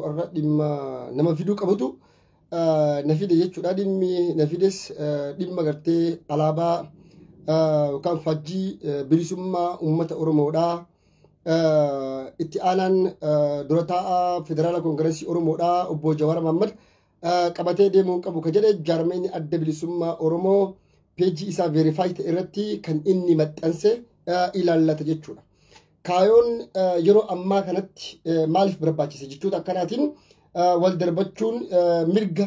Arra dhimma nama fiduu qabutu na fide jechuudha. Dhimmi na fides dhimma gartee alaabaa yookaan faajjii bilisummaa uummata Oromoodhaa. Itti aanaan dura taa'aa Federaala Koongireesii Oromoodhaa obbo Jawaar Mohaammed qabatee deemuu qabu ka jedhe jaarmeenyi adda bilisummaa Oromoo peejii isaa veerifaayii ta'e irratti kan inni maxxanse ilaallata jechuudha. Kaayoon yeroo ammaa kanatti maaliif barbaachise jechuudha akkanaatiin wal darbachuun mirga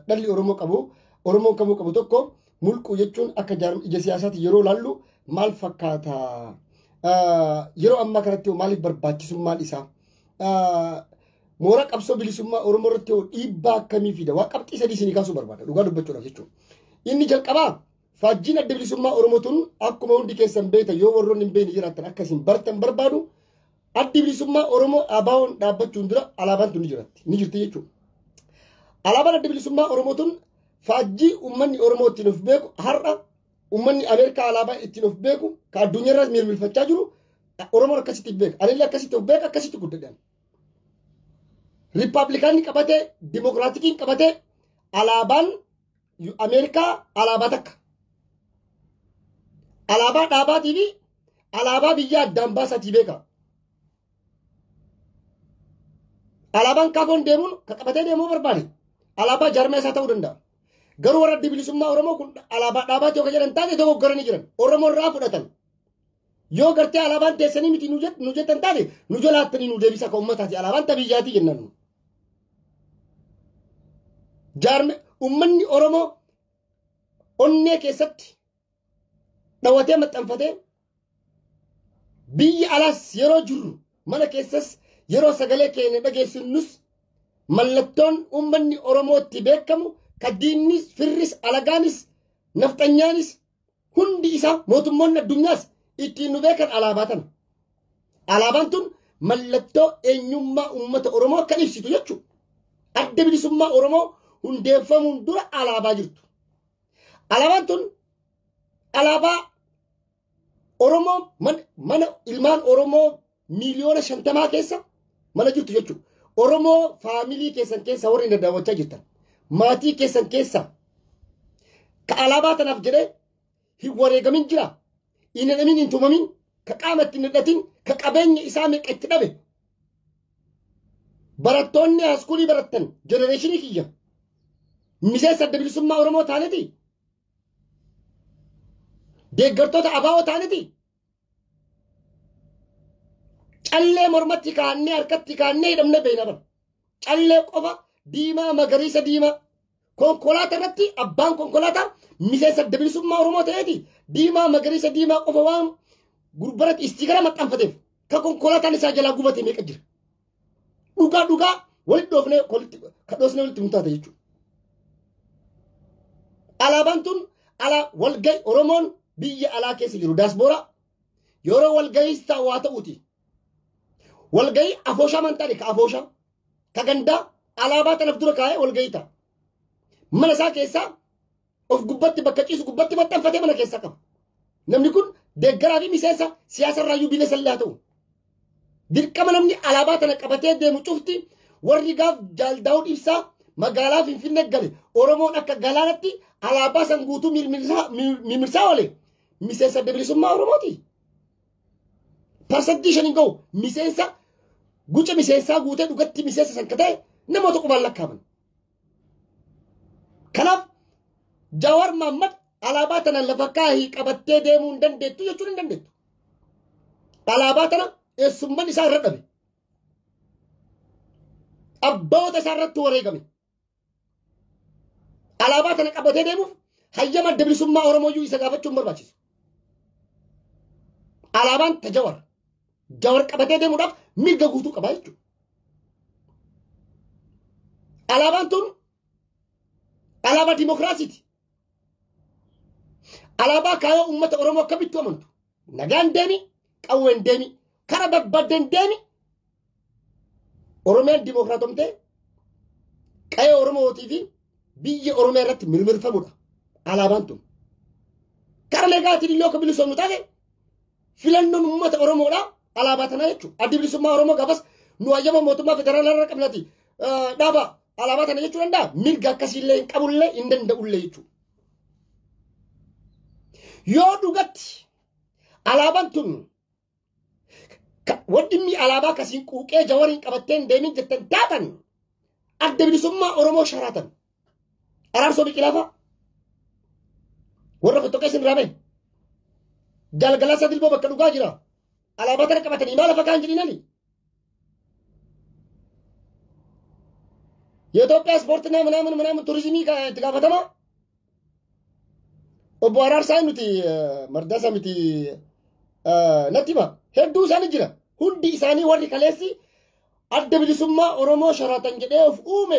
dhalli Oromoo qabu Oromoon kamuu qabu tokko mulquu jechuun akka ija siyaasaatti yeroo laallu maal fakkaata yeroo ammaa kanatti maaliif barbaachisummaan isaa moora qabsoo bilisummaa Oromoo irratti dhiibbaa akkamii fida waa qabxii sadii isinii kaasuu barbaada dhugaa dubbachuudhaaf jechuudha. Inni jalqabaa faajjiin adda bilisummaa Oromootuun akkuma hundi keessan beektan yoo warroonni hin beekne jiraatan akkasiin bartan barbaadu addi bilisummaa Oromoo abaawoon dhaabbachuun dura alaabaan tun ni jirti jechuudha. Alaabaan adda bilisummaa Oromootuun faajjii uummanni Oromoo ittiin of beeku har'a uummanni Ameerikaa alaabaa ittiin of beeku ka addunyaa irratti mirmirfachaa jiru Oromoon akkasitti beeka. Anillee akkasitti of beeka akkasitti guddadhan. Riippaabilikaanni qabatee Dimookiraatikiin qabatee alaabaan Ameerikaa alaabaa takka. Alaabaa dhaabaatii fi alaabaa biyya addaan baasatii beeka. Alaabaan kaafoon deemuun ka qabatee deemuu barbaade alaabaa jaarmaa isaa ta'uu danda'a. Garuu warra adda bilisummaa Oromoo kun alaabaa dhaabaati yoo jedhan taate dogoggoranii jiran. Oromoo irraa fudhatan. Yoo gartee alaabaan teessanii miti nu jettan taate nu jalaattanii nu deebisa ka uummataati alaabaan ta biyyaatii jennaan. Uummanni Oromoo onnee keessatti dhawatee maxxanfatee biyyi alaas yeroo jirru mana keessas yeroo sagalee keenya dhageessifnus mallattoon uummanni Oromoo itti beekamu ka diinnis firris alagaanis nafxanyaanis hundi isaa mootummoonni addunyaas ittiin nu beekan alaabaa tana. Alaabaan tun mallattoo eenyummaa uummata Oromoo kan ibsitu jechuudha. Adda bilisummaa Oromoo hundeeffamuun dura alaabaa jirtu. Alaabaan tun alaabaa Oromoo mana ilmaan Oromoo miliyoona 50 keessa mana jirtu jechuudha. Oromoo faamilii keessan keessa warri daawwachaa jirtan maatii keessan keessa ka alaabaa tanaaf jedhee hin wareegamin jira. Inni dhamin hin tumamin ka qaama itti hidhatin ka qabeenya isaa meeqa itti dhabe. Barattoonni haaskuulii barattan jenereeshinii kiyya miseensa adda bilisummaa Oromoo taaneti. Deeggartoota abaa'oo taaneti. Callee mormatti kaannee harkatti kaannee hidhamne beena bara. Callee qofa diimaa magariisa diimaa. Konkolaataa irratti abbaan konkolaataa miseensa adda bilisummaa Oromoo ta'eeti. Diimaa magariisa diimaa qofa waan gurbaratti istiikara maxxanfateef ka konkolaataan isaa jalaa gubate meeqa jira. Dhugaa walitti dhoofnee kadhoosnee walitti mutaate jechuudha. Alaabaan tun walgahii Oromoon biyya alaa keessa jiru daasbooraa yeroo walgahiis ta'u waa ta'uuti. Walgahii afooshaa mantaadhe ka afooshaa ka gandaa alaabaa tanaaf dura kaa'ee walgahii ta'a. Mana isaa keessaa of gubbatti bakka ciisu gubbatti maxxanfatee mana keessaa qaba. Namni kun deeggaraa fi miseensa siyaasa irraayyuu bilisa illee haa ta'u. Dirqama namni alaabaa tana qabatee deemu cufti warri gaaf Jaaldaawud Ibsaa magaalaa Finfinnee gale Oromoon akka galaanatti alaabaa san guutuu mirmirsaa oole miseensa adda bilisummaa Oromooti. Parsantii 5 ga'u miseensa guca miseensaa guutee dhugatti miseensa san kata'e namoota qubaan lakkaaman. Kanaaf Jawaar Mohaammed alaabaa tana lafa kaahii qabattee deemuu hin dandeettu jechuun hin dandeettu. Alaabaa tana eessummaan isaa irra dhabe. Abboota isaa irratti wareegame. Alaabaa tana qabatee deemuuf hayyama adda bilisummaa Oromooyyuu isa gaafachuun barbaachisu. Alaabaan Jawaar qabatee deemuudhaaf mirga guutuu qaba jechuudha. Alaabaan tun alaabaa dimookiraasiiti. Alaabaa kaayoo uummata Oromoo akkamitti amantu. Nagaan deemi, qawween deemi, kara babbaddeen deemi. Oromiyaan dimookiraatomtee qayee Oromootii fi biyya Oromiyaa irratti mirmirfamudha. Alaabaan tun. Kara legaatiin illee akka bilisoomnu taate filannoon uummata Oromoodhaa alaabaa tana jechuudha. Addi bilisummaa Oromoo gaafas nu ayyama mootummaa federaalaa irra qabnati dhaaba alaabaa kana jechuu danda'a mirga akkasiillee hin qabullee hin danda'ullee jechuudha. Yoo dhugatti alaabaan tun waddimmi alaabaa kasiin quuqee Jawariin qabatteen deemin jettan taatan adda bilisummaa Oromoo sharaatan araarsoo biqilaafa warra fottoqee sin raame galgala isa dilboo bakka dhugaa jira alaabaa tana qabatanii maal lafa kaan jedhinani የኢትዮጵያ ስፖርትና ምናምን ቱሪዝም ተጋፈተማ ኦቦ አራርሳይ ኑቲ መርዳሳ ሚቲ ነቲባ ሄዱ ሳን ጅራ ሁንዲ ኢሳኒ ወሪ ከሌሲ አደ ቢሊሱማ ኦሮሞ ሸራተን ጀዴፍ ኡሜ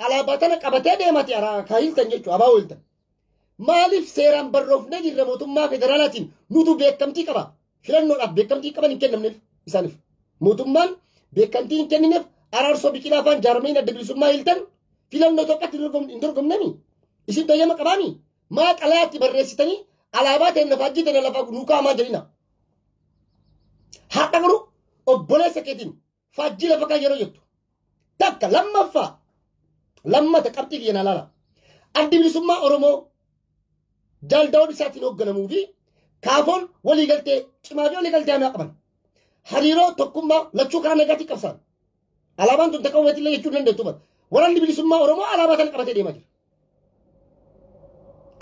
አላባተነ ቀበቴ ደማቲ አራ ካይል ተንጀቹ አባውልተ ማሊፍ ሴራን በሮፍነ ጅረ ሞቱማ ፌደራላቲን ኑቱ ቤከምቲ ቀባ ፍለኖ ቤከምቲ ቀበን ይከነምነፍ ኢሳንፍ ሞቱማን ቤከምቲ ይከነምነፍ ararso biqilafan jarmeen adda bilisummaa hiltan filannoo tokkotti hin dorgomnani isin toyyama qabaami maa qalaatti barreessitanii alaabaa ta'e lafaajjii ta'e lafa nuukaa maa jedhina har'a garuu obboleessa keetiin faajjii lafa kaa yeroo jettu takka lammata qabxii kiyyan alaala addi bilisummaa Oromoo jaaldawoon isaatiin hoogganamuu fi kaafoon waliigaltee cimaa fi waliigaltee hamaa qaban hariiroo tokkummaa lachuu karaa nagaatii qabsaan alaabaan tun takawwati illee jechuu dandeettu bara waralli bilisummaa Oromoo alaabaa tan qabatee deemaa jira.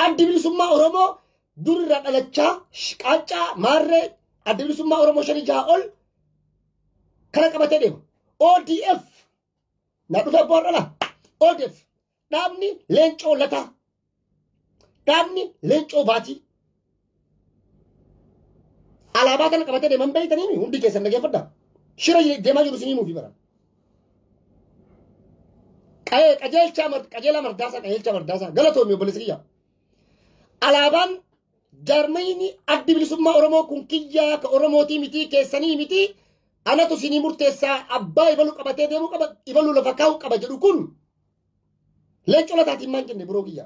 Addi bilisummaa Oromoo durirraa dhalachaa qaaccaa maarree addi bilisummaa Oromoo 5-6 ol kana qabatee deema. ODF na dhufee boodhala ODF dhaabni leencoo lataa dhaabni leencoo baatii alaabaa tan qabatee deeman beeytanii hundi keessan dhageeffadha shira deemaa jiru sinii muufi bara. qajeela mardaasaa galatoomii obboleessa kiyya alaabaan jaarmayni addi bilisummaa Oromoo kun kiyyaa ka Oromootii miti keessanii miti anatu sinii murteessaa abbaa ibaluu qabatee deemuu qaba ibaluu lafa kaa'uu qaba jedhu kun leencoo lataatiin maan jenne biroo kiyya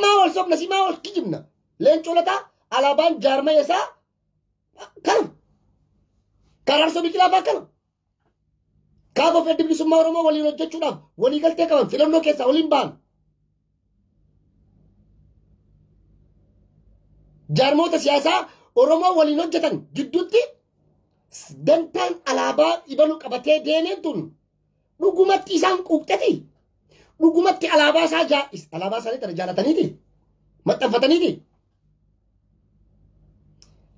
maa wal sobna si maa wal kijibna leencoo lataa alaabaan jaarmaya isaa kana karaarsoo biqilaafaa kana kaaba fedhi bilisummaa Oromoo waliin hojjechuudhaaf walii galtee qaban filannoo keessaa waliin ba'an jaarmoota siyaasaa Oromoo waliin hojjetan gidduutti dantaan alaabaa ibaluu qabatee deemeen tun dhugumatti isaan quuqxeti dhugumatti alaabaa isaanii tana jaalataniiti maxxanfataniiti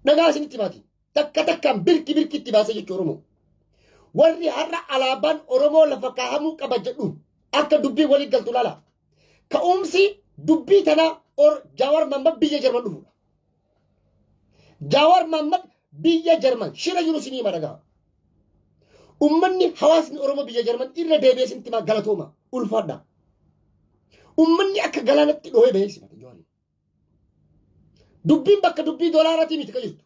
dhagaa isinitti baati takkaan birki itti baase jechuu Oromoo warri har'a alaabaan Oromoo lafa kaahamuu qaba jedhu akka dubbii walii galtu laala ka'umsi dubbii tana Jawaar Mohammad biyya Jarman dhufuudha. Jawaar Mohammad biyya Jarman shira jiru sinii madagaa ummanni hawaasni Oromoo biyya Jarman irra deebi'ee sinti maa galatooma ulfaadha ummanni akka galaanatti dhoohee bahee simate Jawaar dubbiin bakka dubbii doolaaraatii miti qajeeltu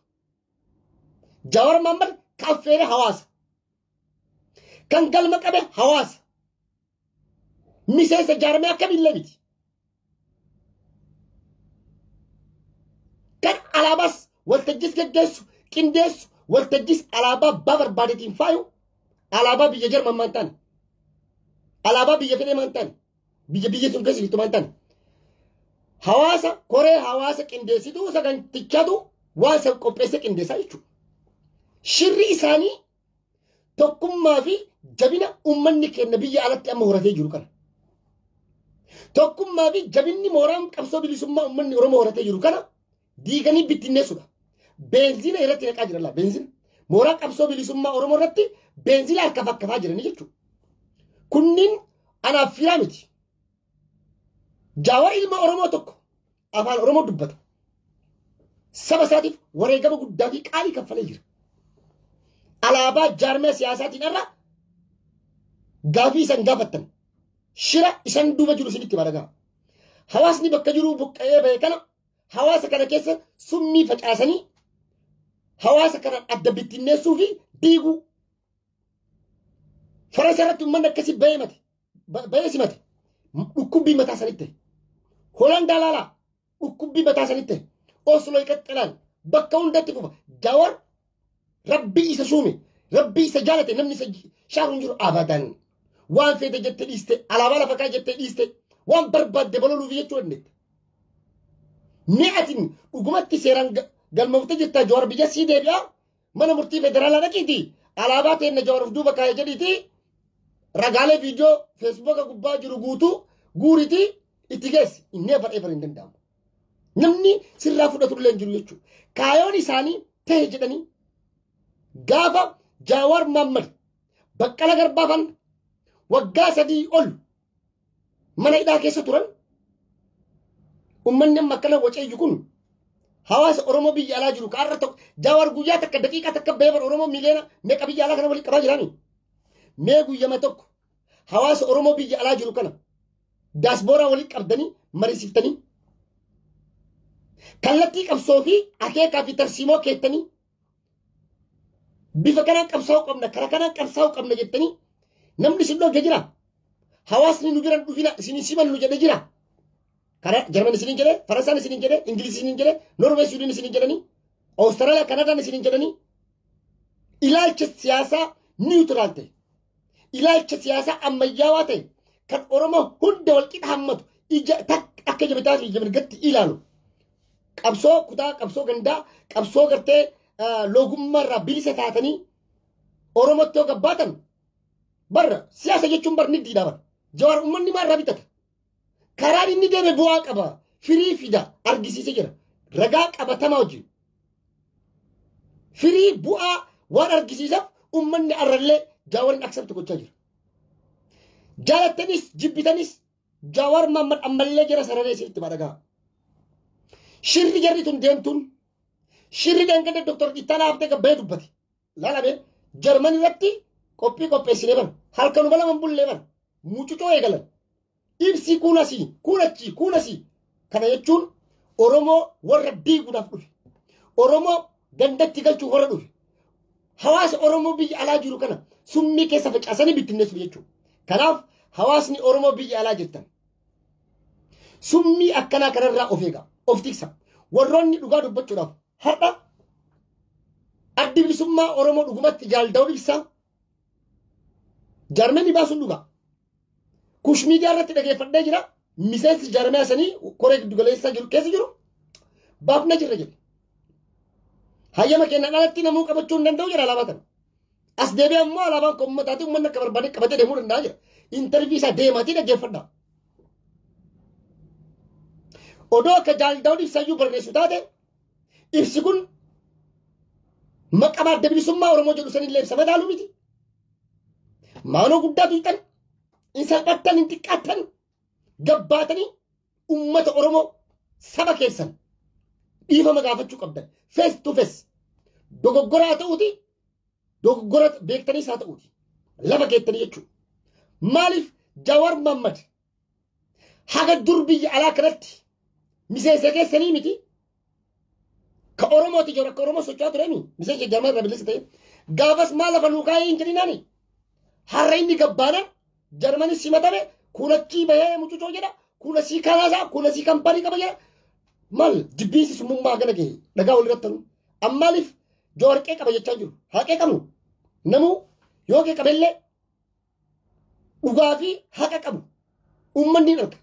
Jawaar Mohammad kaffeere hawaasa kan galma qabe hawaasa miseensa jaarmee akka billee miti kan alaabaas waltajjis geggeessu qindeessu waltajjis alaabaa abbaa barbaadetiin faayu alaabaa biyya Jarman maan taane alaabaa biyya fedhee maan taane biyya sun keessa jirtu maan taane hawaasa koree hawaasa qindeessituu sagantichatu waan san qopheesse qindeessaa jechuudha shirri isaanii tokkummaa fi jabina ummanni kenna biyya alatti amma horatee jiru kana tokkummaa fi jabinni mooraan qabsoo bilisummaa ummanni Oromoo horatee jiru kana diiganii bittinneessuudha beenzina irratti naqaa jiran laa beenzina mooraan qabsoo bilisummaa Oromoo irratti beenzina harka fakkafaa jiranii jechuudha kunniin anaaf firaa miti Jawaar ilma Oromoo tokko afaan Oromoo dubbata saba isaatiif wareegama guddaa fi qaalii kaffalee jira alaabaa jaarmee siyaasaatiin irra gaafii isan gaafattan shira isan duuba jiru isinitti madagaa hawaasni bakka jiru buqqa'ee ba'e kana hawaasa kana keessa summii facaasanii hawaasa kana adda bittinneessuu fi diiguu faransa irratti uummanni akkasii ba'ee simate dhukkubbii mataa sanitti Holandaa laalaa dhukkubbii mataa sanitti Osloo iqaxxalaan bakka hundatti fufa Jawaar rabbii isa suume rabbii isa jaalate namni isa shaaruun jiru abadan waan feete jette dhiiste alaabaa lafa kaa jette dhiiste waan barbaadde baloluuf jechuu dandeette. Mi'atin dhugumatti seeraan galmoofte jettaa Jawaar biyya sii deebi'aa mana murtii federaalaa dhaqiiti alaabaa teenna Jawaaruuf duuba kaayee jedhiiti ragaalee viidiyoo feesbuuka gubbaa jiru guutuu guuritii itti geessi inni ever hin danda'amu. Namni sirraa fudhatullee hin jiru jechuudha. Kaayoon isaanii ta'e jedhanii gaafa Jawaar Mohaammed Baqqala Garbaafan waggaa 3 ol mana hidhaa keessa turan ummanni amma akkana waceeyyu kun hawaasa Oromoo biyya alaa jiru kaarra tokko Jawaar guyyaa takka daqiiqaa takka beebar Oromoo miliyoona meeqa biyya alaa kana waliin qabaa jirani mee guyyama tokko hawaasa Oromoo biyya alaa jiru kana daasbooraa waliin qabdanii mariisiftanii kallattii qabsoo fi akeekaa fi tarsiimoo keettanii bifa kanaan qabsaa'uu qabna kara kanaan qabsaa'uu qabna jettanii namni isin dhooge jira hawaasni nu biran dhufina isin simannu jedhe jira kara Jarman isin jedhe Faransaan isin jedhe Ingiliz isin jedhe Norway Sweden isin jedhani Australia Canada isin jedhani ilaalcha siyaasaa neutral ta'e ilaalcha siyaasaa ammayyaawaa ta'e kan Oromoo hunda wal qixa hammatu ija akka jabataa fi jabargatti ilaalu qabsoo kutaa qabsoo gandaa qabsoo gartee loogummaarraa bilisa taatanii Oromootti yoo gabbaatan barra siyaasa jechuun barni diidhaa bara Jawaar ummanni maarraa bitata karaan inni deeme bu'aa qaba firii fida argisiisee jira ragaa qabatamaa wajjin firii bu'aa waan argisiisaaf ummanni arrallee Jawaarin accept gochaa jira jaalattanis jibbitanis Jawaar Mohaammed ammallee jira sararee isinitti madhagaa shirri jarri tun deemtuun shirri dangane Dr. Ittana Habtee gabbee dubbate laalame Jarman irratti qophii qopheessinee bara halkanuma lama bullee bara mucucoo eegalan ibsi kuunasi kana jechuun Oromoo warra diiguudhaaf dhufe Oromoo gandatti galchuu warra dhufe hawaasa Oromoo biyya alaa jiru kana summii keessa facaasanii bittinneessuuf jechuudha. Kanaaf hawaasni Oromoo biyya alaa jirtan summii akkanaa kanarraa of eega of tiksa warroonni dhugaa dubbachuudhaaf har'a addi bilisummaa Oromoo dhugumatti jaalda'uu ibsa Jarmanii baasuun dhugaa kush miidiyaa irratti dhageeffadhee jira miseensi Jarmanii sanii koree giddu galeessaa jiru keessa jiru baafna jirra jedhe hayyama kennaan alatti namuu qabachuu hin danda'u jira alaabaa kana as deebi'ee ammoo alaabaan kun uummataatii uummanni akka barbaade qabatee deemuu danda'a jira intarvii isaa deemaatii dhaggeeffadhaa odoo akka jaalda'uu ibsayyuu barreessu taate ibsi kun maqaa adda bilisummaa Oromoo jedhu sanillee ibsa madaaluu miti maanoo guddaatu hixan in salphattan in xiqqaattan gabbaatanii ummata Oromoo saba keessan dhiifama gaafachuu qabdan face to face dogoggoraa ta'uuti dogoggora beektanii isaa ta'uuti lafa keettanii jechuudha maaliif Jawaar Mohaammed haga dur biyya alaa kanatti miseensa keessanii miti ka Oromooti jiru akka Oromoo socho'aa tureemi miseensa Jarman irraa bilisa ta'e gaafas maal lafa luukaayee hin jedhinaani har'a inni gabbaana Jarmanis simatame kuulachii bahee mucucoo jedha kuulasii kanaasaa kuulasii kampanii qaba jedha mal jibbiinsi summummaa gana gahe dhagaa walirrattanu ammaaliif Jawaar qaba jechaa jiru haqee qabnu namuu yoo qee qabellee dhugaa fi haqa qabu uummanni dharka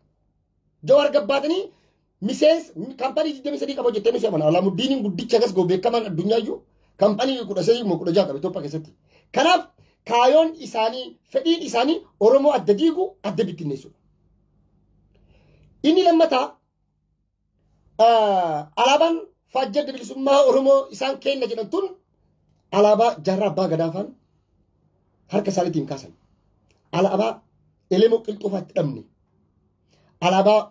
Jawaar gabbaatanii miseensa kampanii 23 qaba jettee nusi amana Alaamuddin guddicha gas go beekaman addunyaayyuu kampanii 16 qaba Itoophiyaa keessatti kanaaf kaayoon isaanii fedhiin isaanii Oromoo adda diigu adda bittinneessu inni lammataa alaabaan faajjii adda bilisummaa Oromoo isaan kenna jedhan tun alaabaa jaarraa abbaa gadaafaan harka isaaniitiin kaasan alaabaa elemoo qilxuufaatti dhabne alaabaa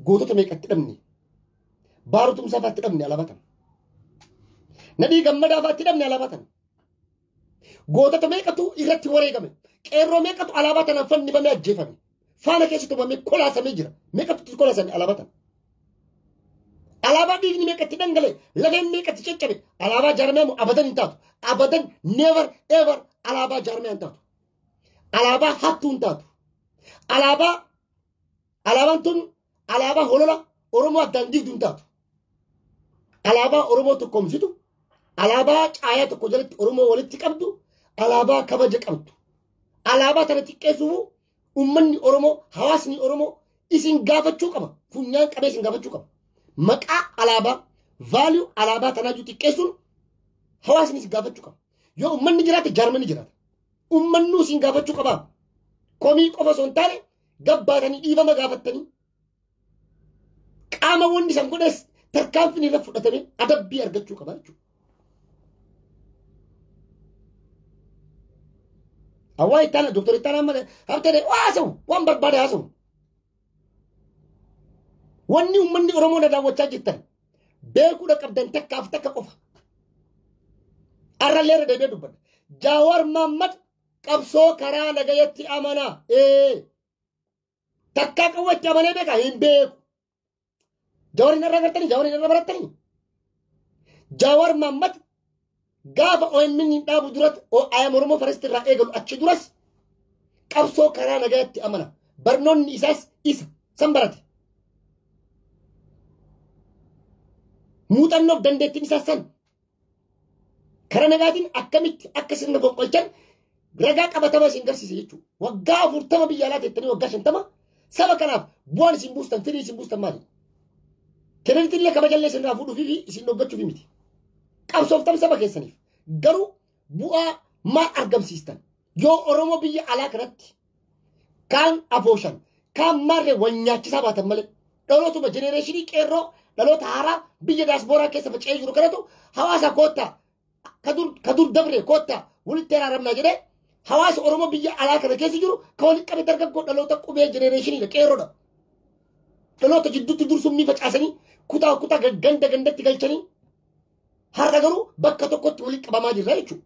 gootota meeqatti dhabne baarutumsaa faatti dhabne alaabaa tan nadhii gammadaa faatti dhabne alaabaa tan gootota meeqatu irratti wareegame qeerroo meeqatu alaabaa tanaan fannifamee ajjeefame faana keessatti tumamee kolaasamee jira meeqatu kolaasame alaabaa tan alaabaa dhiigni meeqatti dhangale lafeen meeqatti caccabe alaabaa jaarmee abadan hin taatu abadan never ever alaabaa jaarmee hin taatu alaabaa hattuu hin taatu alaabaan tun alaabaa holola Oromoo addaan diigdu hin taatu alaabaa Oromoo tokkoomsitu alaabaa caayaa tokko jalatti Oromoo walitti qabdu, alaabaa kabaja qabdu. Alaabaa tana xiqqeessuuf ummanni Oromoo, hawaasni Oromoo isin gaafachuu qaba. Funyaan qabee isin gaafachuu qaba. Maqaa alaabaa, value alaabaa tanaa xiqqeessuun hawaasni isin gaafachuu qaba. Yoo ummanni jiraate jaarmanni jiraata. Ummanni isin gaafachuu qaba. Komii qofa osoo hin taane gabbaatanii dhiifama gaafattanii qaama wanni san godhes tarkaanfiin irra fudhatamee adabbii argachuu qaba jechuudha. Awwaa ittaana doktor ittaana amma hamtee haasa'u waan barbaade haasa'u. Wanni ummanni Oromoo na daawwachaa jirtan beekuudha qabdan takkaaf takka qofa. Arrallee irra deebi'ee dubbadha. Jawaar Mohaammed qabsoo karaa nagayatti amanaa. Takkaa qawwatti amanee beeka hin beeku. Jawaar irra gartanii, Jawaar irra barattanii. Jawaar Mohaammed gaafa OMN hin dhaabu duratti ayam Oromoo Faristi irraa eegalu achi duras qabsoo karaa nagayatti amana. Barnoonni isaas isa san barate. Muuxannoof dandeettiin isaas san. Karaa nagaatiin akkamitti akka sirna fonqolchan ragaa qabatamaa isin garsiise jechuudha. Waggaa 40 biyya alaa teettanii waggaa 50 saba kanaaf bu'aan isin buustan, firii isin buustan maali? Keneditillee kabajallee isin irraa fuudhuufi isin dhoggachuufi miti. Qabsooftan saba keessaniif garuu bu'aa maal argamsiistan? Yoo Oromoo biyya alaa kanatti kaan afooshan, kaan maarree wanyaachisaa baatan malee dhalootuma jenereeshinii qeerroo dhaloota haaraa biyya daasporaa keessa faca'ee jiru kanatu hawaasa koottaa kadur dabre koottaa walitti araaramnaa jedhee hawaasa Oromoo biyya alaa kana keessa jiru kan walitti qabe dargaggoo dhaloota qubee jenereeshiniidha qeerroodha. Dhaloota jidduutti dursummii facaasanii kutaa gandatti galchanii har'a garuu bakka tokkotti walitti qabamaa jirra jechuudha.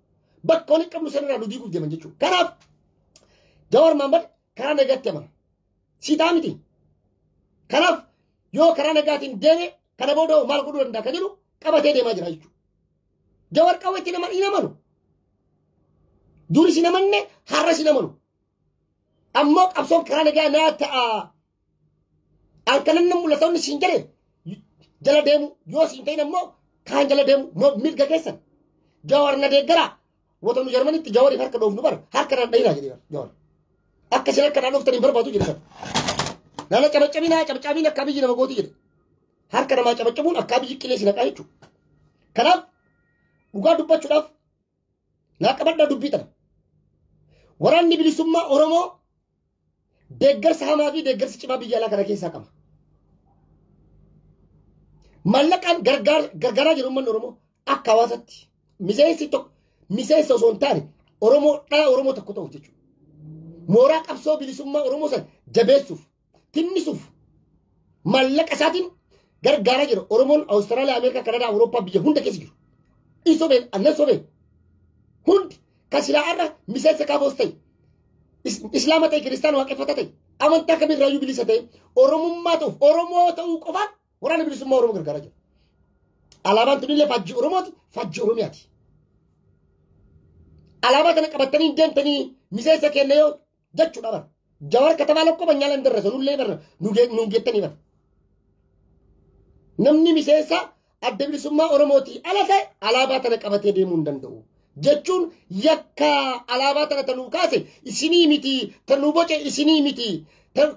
Bakka walitti qabnu sanarraa nu diiguuf deeman jechuudha. Kanaaf Jawaar Mohaammed karaa nagaatti amana. Siitaa miti. Kanaaf yoo karaa nagaatiin deeme kana booda maal godhuu danda'a kan jedhu qabatee deemaa jira jechuudha. Jawaar qawweetti nama hin amanu. Duri si namanne har'a si namanu. Ammoo qabsoon karaa nagaa naa ta'a. Halkanan nan mul'ata siin jedhe jala deemu yoo siin ta'in ammoo kaan jala deemu mirga keessan. Jawaar na deeggara wata nu Jarmanitti Jawaariif harka dhoofnu bar harka naan dhayinaa jedhe Jawaar. Akka isin harka naan dhooftanii barbaadu jedhe sana. Nana cabacabina akka biyyi nama gooti jedhe. Harka namaa cabacabuun akka biyyi qileesi naqaa jechuudha. Kanaaf dhugaa dubbachuudhaaf naa qabadhaa dubbii tana. Waraanni bilisummaa Oromoo deeggarsa hamaa fi deeggarsa cimaa biyya alaa kana keessaa qaba. Mallaqaan gargaaraa jiru uummanni Oromoo akka hawaasaatti miseensa osoo hin taane Oromoo tokko ta'uuf jechuudha. Mooraa qabsoo bilisummaa Oromoo san jabeessuuf, tinnisuuf mallaqa isaatiin gargaaraa jiru. Oromoon Awustiraaliyaa, Ameerikaa, Kanadaa, Awurooppaa biyya hunda keessa jiru. Isobeen annan sobeen hundi kasilaa irra miseensa kaafoos ta'e islaama ta'e kiristaana waaqeffata ta'e amantaa kamirraayyuu bilisa ta'e Oromummaa ta'uuf Oromoo ta'uu qofaan waraana bilisummaa Oromoo gargaaraa jira. Alaabaan tunillee faajjii Oromooti, faajjii Oromiyaati. Alaabaa kana qabatanii deemtanii miseensa kenna yoo jechuudha bara. Jawaar katamaa lakkoo banyaa lan darrasa nullee bara nuun geettanii bara. Namni miseensa adda bilisummaa Oromooti ala ta'e alaabaa tana qabatee deemuu hin danda'u. Jechuun yakka alaabaa tana tanuu kaase isinii miti, tanuu boce isinii miti,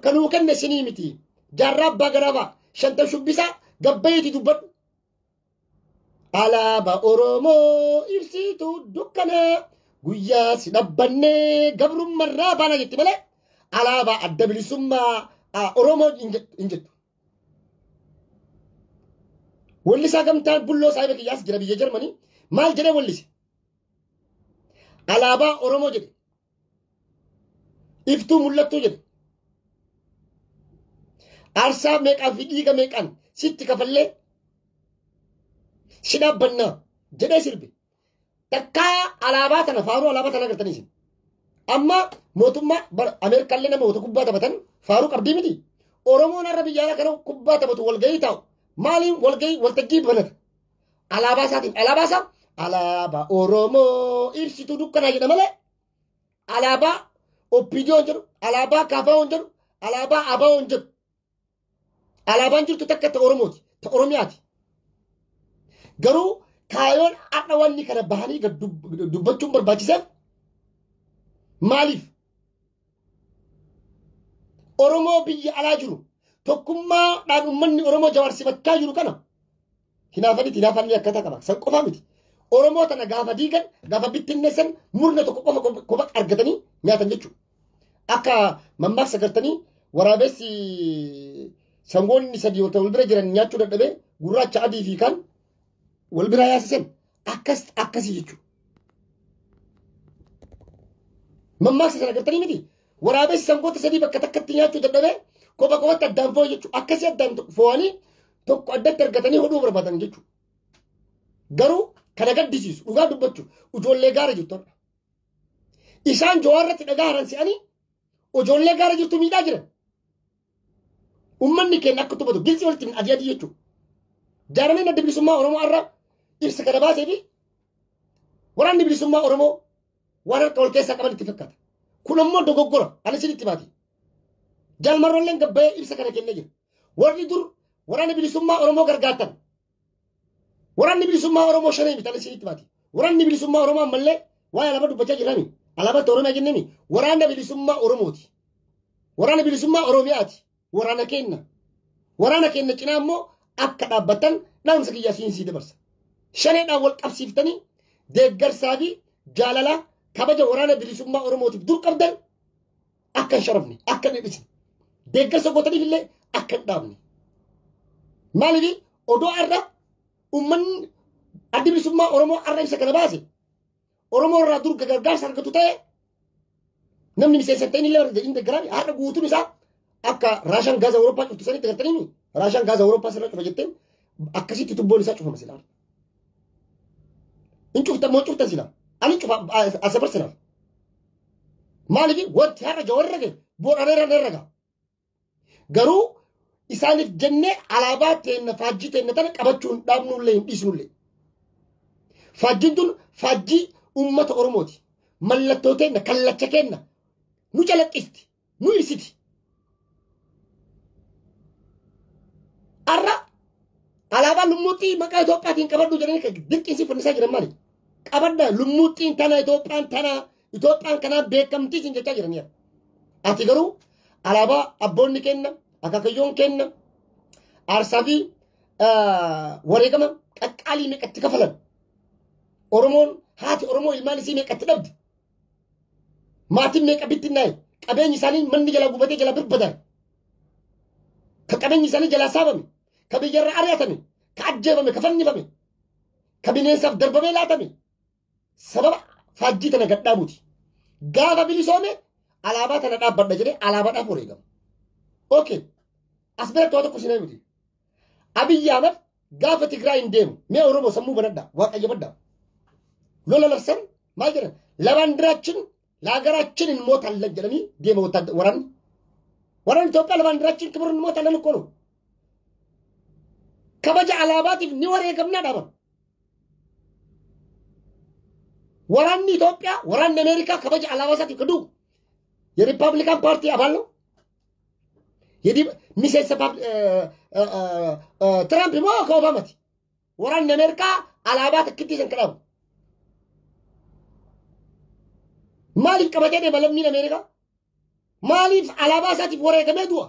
kanuu kenne isinii miti. Jaarraa abbaa garaabaa shanta shubbisaa gabbayeeti dubbadhu. Alaabaa Oromoo ibsituu dukkana guyyaa si dhabbannee gabrummarraa baana jetti malee alaabaa adda bilisummaa Oromoo hin jettu. Wallisaa gamtaan bulloo saayiba kiyyaas jira biyya Jarmanii maal jedhee wallise? Alaabaa Oromoo jedhe. Iftuu mul'attuu jedhe. Aarsaa meeqaan fi dhiiga meeqaan sitti kafallee si dhaabbannaa jedhee sirbe. Takkaa alaabaa tana faaruu alaabaa tana agartanii isin. Amma mootummaa Ameerikaallee nama wata kubbaa taphatan faaruu qabdii miti. Oromoon har'a biyya alaa kana kubbaa taphatu walgahii taa'u. Maaliin waltajjii banata? Alaabaa isaatiin alaabaa isaa alaabaa Oromoo ibsituu dukkanaa jedha malee alaabaa Oppiidiyoo hin jedhu, alaabaa Kaafaa hin jedhu, alaabaa Abaa hin jedhu. Alaabaan jirtu takka ta Oromooti, ta Oromiyaati. Garuu kaayoon har'a wanni kana bahanii gad dubbachuun barbaachisan maaliif Oromoo biyya alaa jiru tokkummaadhaan uummanni Oromoo jawaarsifachaa jiru kana hinaafanii akkata qaba san qofa miti Oromoo tana gaafa diigan gaafa bittinneessan murna tokko qofa kophaa argatanii nyaatan jechuudha akka mammaaksa gartanii waraabessi sangoonni sadii wal bira jiran nyaachuu dadhabee gurraacha adii fi kaan wal bira yaasisan akkasii jechuudha. Mammaaksa sana gartanii miti waraabessi sangoota sadii bakka takkatti nyaachuu dadhabee kophatti addaan fo'u jechuudha. Akkasii addaan fo'anii tokko addatti argatanii hodhuu barbaadan jechuudha. Garuu kana gaddisiisu dhugaa dubbachuu ijoollee gaara jirtu. Isaan jawaarratti dhagaa haransi'anii ijoollee gaara jirtu miidhaa jiran. Uummanni keenya akka tuffatu gilsi walitti adii adii jechuudha. Jaarameen adda bilisummaa Oromoo irraa ibsa kana baasee fi waraanni bilisummaa Oromoo waan harka wal keessaa qaban itti fakkaata. Kun ammoo dogoggora ani isinitti baati. Jaalmarroolleen gabbayee ibsa kana kennee jira. Warri dur waraanni bilisummaa Oromoo gargaartan. Waraanni bilisummaa Oromoo shanee miti ani isinitti baati. Waraanni bilisummaa Oromoo ammallee waa'ee alaabaa dubbachaa jirani. Alaabaa Oromiyaa jennemi. Waraanni bilisummaa Oromooti. Waraanni bilisummaa Oromiyaati. Waraana kenna. Waraana kenna cinaa ammoo akka dhaabbatan dhaamsa kiyyaa siinsii dabarsa. Shaneedhaan wal qabsiiftanii deeggarsaa fi jaalala kabaja waraana bilisummaa Oromootiif dur qabdan akka hin sharafne akka hin dhiisne deeggarsa gootaniif illee akka hin dhaabne. Maaliif odoo irra uummanni adda bilisummaa Oromoo irra ibsa kana baase Oromoo irraa dur gargaarsa argatu ta'e namni miseensa ta'in illee hin deeggarame har'a guutuun isaa akka raashaan gaaza Awurooppaa cuftu sanitti gartanii raashaan gaaza Awurooppaa sirra cufa jetteen akkasitti tubboon isaa cufama silaa. In cufta moo cufta silaa. Ani cufa asa barsinaa. Maaliif wanti har'a jawarra ga'e boodhaneera raga. Garuu isaaniif jennee alaabaa teenna faajjii teenna tana qabachuun dhaabnullee hin dhiisnullee. Faajjiin tun faajjii uummata Oromooti. Mallattoo teenna kallacha kenna nu calaqqisti nu ibsiti. Arra alaabaa lummuuxii maqaa Itoophiyaatiin qabadhu jedhanii dirqisiif fannisaa jiran maali? Qabadda lummuuxxiin tana Itoophiyaan kanaan beekamtii siin jechaa jiranii. Ati garuu alaabaa abboonni kenna akaakayyoon kenna aarsaa fi wareegama qaqqaalii meeqatti kafalan. Oromoon haati Oromoo ilmaan isii meeqatti dhabdi. Maatiin meeqa bittinnaa'e qabeenyi isaanii manni jala gubatee jala birbadan. Ka qabeenyi isaanii jala saabame ka biyyarra ari'atame ka ajjeefame ka fannifame ka bineensaaf darbamee laatame sababa faajjii tana gadhaabuuti. Gaafa bilisoome alaabaa tana dhaabbadha jedhee alaabaadhaaf wareegama. Okay. As biratti waa tokko sinee miti. Abiyyi Ahmad gaafa Tigraay hin deemu mee Oromoo sammuu banadhaa waaqayyo baddaa. Lola labsan maal jedhan labaandiraachin ለሀገራችን እንሞታለን ጀለኒ ዴሞ ወራን ኢትዮጵያ ለባንዲራችን ክብር እንሞታለን እኮ ነው። ከበጀ አላባቲፍ ኒወሬ ገምና ዳባ ወራን ኢትዮጵያ ወራን አሜሪካ ከበጀ አላባሳት ይከዱ የሪፐብሊካን ፓርቲ አባል ነው። የዲ ሚሴስ ትራምፕ ሞ ከኦባማቲ ወራን አሜሪካ አላባት ክቲ ሰንከራው ማሊፍ ቀበጀ በለሚን አሜሪካ ማሊፍ አላባሳት ወሬ ገመዱዋ